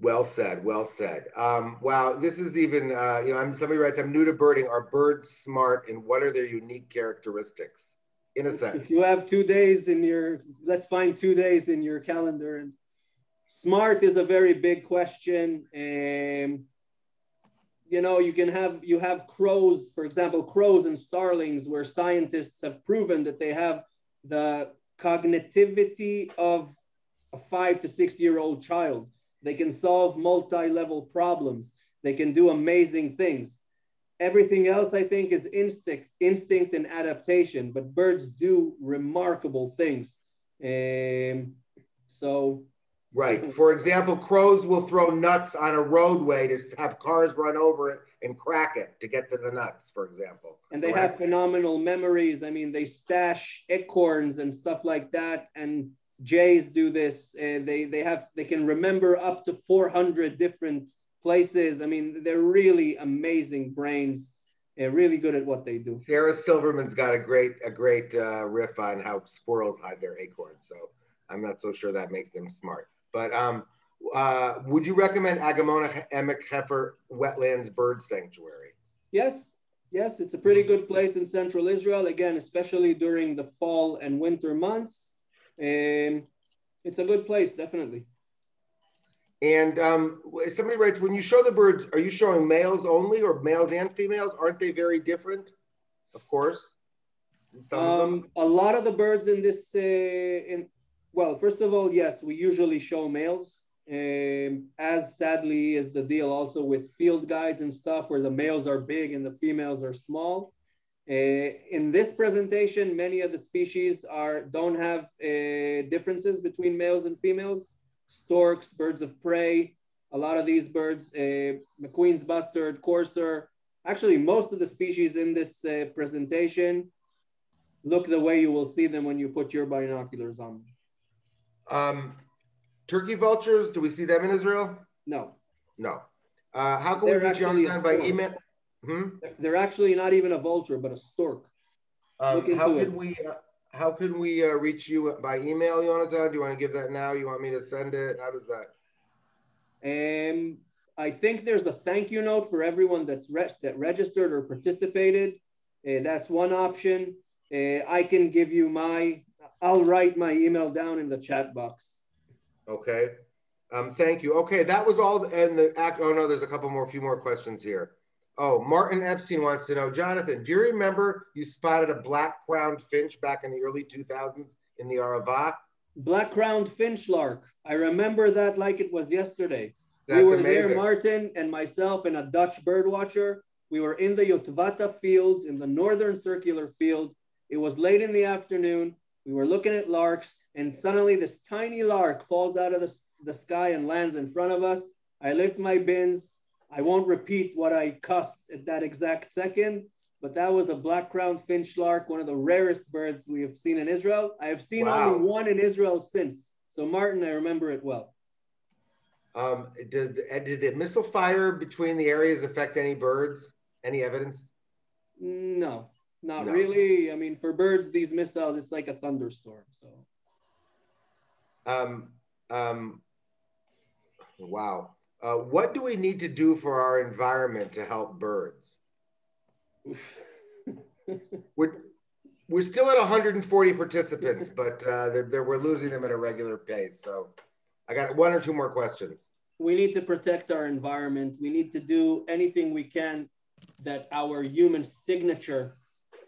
Well said, well said. Wow, this is even, somebody writes, I'm new to birding. Are birds smart and what are their unique characteristics? In a sentence. If you have 2 days in your, let's find 2 days in your calendar. And smart is a very big question. You have crows, for example, crows and starlings, where scientists have proven that they have the cognitivity of a 5 to 6 year old child. They can solve multi-level problems. They can do amazing things. Everything else, I think, is instinct and adaptation, but birds do remarkable things. Right. For example, crows will throw nuts on a roadway to have cars run over it and crack it to get to the nuts, for example. And they have phenomenal memories. I mean, they stash acorns and stuff like that. And jays do this. They can remember up to 400 different places. I mean, they're really amazing brains. really good at what they do. Sarah Silverman's got a great riff on how squirrels hide their acorns. So I'm not so sure that makes them smart. But would you recommend Agamona Emek Hefer Wetlands Bird Sanctuary? Yes, yes, it's a pretty good place in central Israel. Again, especially during the fall and winter months. It's a good place, definitely. And somebody writes, when you show the birds, are you showing males only or males and females? Aren't they very different? Of course. A lot of the birds in this, well, first of all, yes, we usually show males. As sadly is the deal also with field guides and stuff where the males are big and the females are small. In this presentation, many of the species don't have differences between males and females. Storks, birds of prey, a lot of these birds, McQueen's bustard, courser. Actually, most of the species in this presentation look the way you will see them when you put your binoculars on them. Turkey vultures, do we see them in Israel? No. No. How can we reach you by email? They're actually not even a vulture, but a stork. How can we reach you by email, Yonatan? Do you want to give that now? You want me to send it? How does that? I think there's a thank you note for everyone that registered or participated. That's one option. I can give you I'll write my email down in the chat box. Okay. Thank you. Okay, that was all. And oh no, there's a few more questions here. Oh, Martin Epstein wants to know, Jonathan, do you remember you spotted a black-crowned finch back in the early 2000s in the Arava? Black-crowned finch lark. I remember that like it was yesterday. We were there, Martin and myself and a Dutch bird watcher. We were in the Yotvata fields in the northern circular field. It was late in the afternoon. We were looking at larks and suddenly this tiny lark falls out of the sky and lands in front of us. I lift my bins. I won't repeat what I cussed at that exact second, but that was a black-crowned finch lark, one of the rarest birds we have seen in Israel. I have seen only one in Israel since. So Martin, I remember it well. Did the missile fire between the areas affect any birds? Any evidence? No, not really. I mean, for birds, these missiles, it's like a thunderstorm. So. Wow. What do we need to do for our environment to help birds? We're still at 140 participants, but we're losing them at a regular pace. So I got one or two more questions. We need to protect our environment. We need to do anything we can that our human signature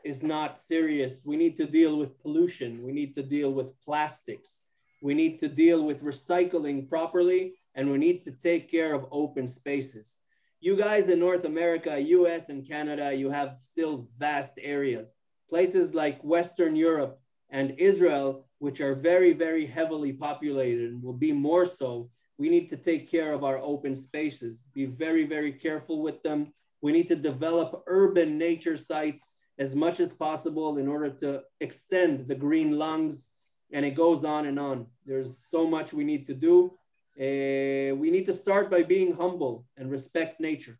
is not serious. We need to deal with pollution. We need to deal with plastics. We need to deal with recycling properly, and we need to take care of open spaces. You guys in North America, US and Canada, you have still vast areas. Places like Western Europe and Israel, which are very, very heavily populated and will be more so. We need to take care of our open spaces, be very, very careful with them. We need to develop urban nature sites as much as possible in order to extend the green lungs. And it goes on and on. There's so much we need to do. We need to start by being humble and respect nature.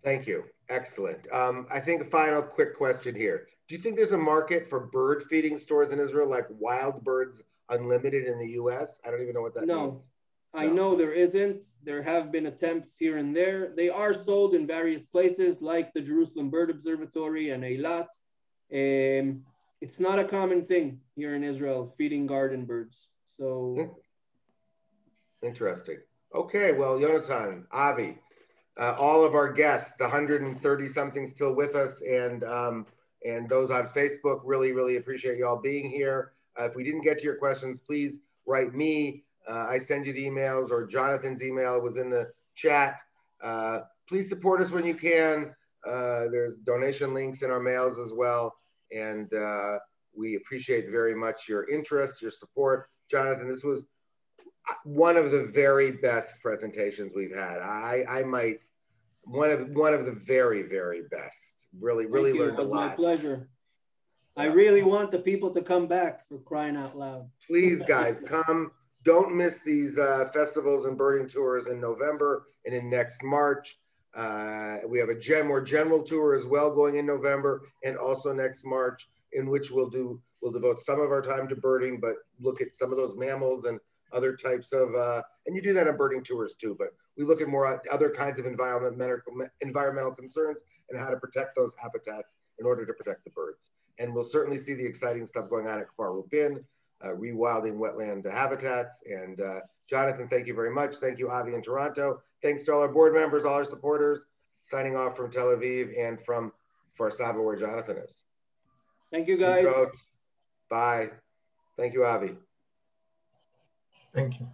Thank you. Excellent. I think a final quick question here. Do you think there's a market for bird feeding stores in Israel, like Wild Birds Unlimited in the US? I don't even know what that means. I know there isn't. There have been attempts here and there. They are sold in various places like the Jerusalem Bird Observatory and Eilat. It's not a common thing here in Israel, feeding garden birds. So interesting. Okay, well, Yonatan, Avi, all of our guests, the 130 something still with us, and those on Facebook, really, really appreciate you all being here. If we didn't get to your questions, please write me. I send you the emails, or Jonathan's email was in the chat. Please support us when you can. There's donation links in our mails as well. And we appreciate very much your interest, your support. Jonathan, this was one of the very best presentations we've had. I might, one of the very, very best. Really learned a lot. It was my pleasure. I really want the people to come back, for crying out loud. Please, guys, come. Don't miss these festivals and birding tours in November and in next March. We have a more general tour as well going in November and also next March, in which we'll devote some of our time to birding, but look at some of those mammals and other types of, and you do that on birding tours too, but we look at more other kinds of environmental concerns and how to protect those habitats in order to protect the birds. And we'll certainly see the exciting stuff going on at Kfar Rupin, rewilding wetland habitats. And Jonathan, thank you very much. Thank you, Avi in Toronto. Thanks to all our board members, all our supporters. Signing off from Tel Aviv and from Kfar Saba, where Jonathan is. Thank you, guys. Bye. Thank you, Avi. Thank you.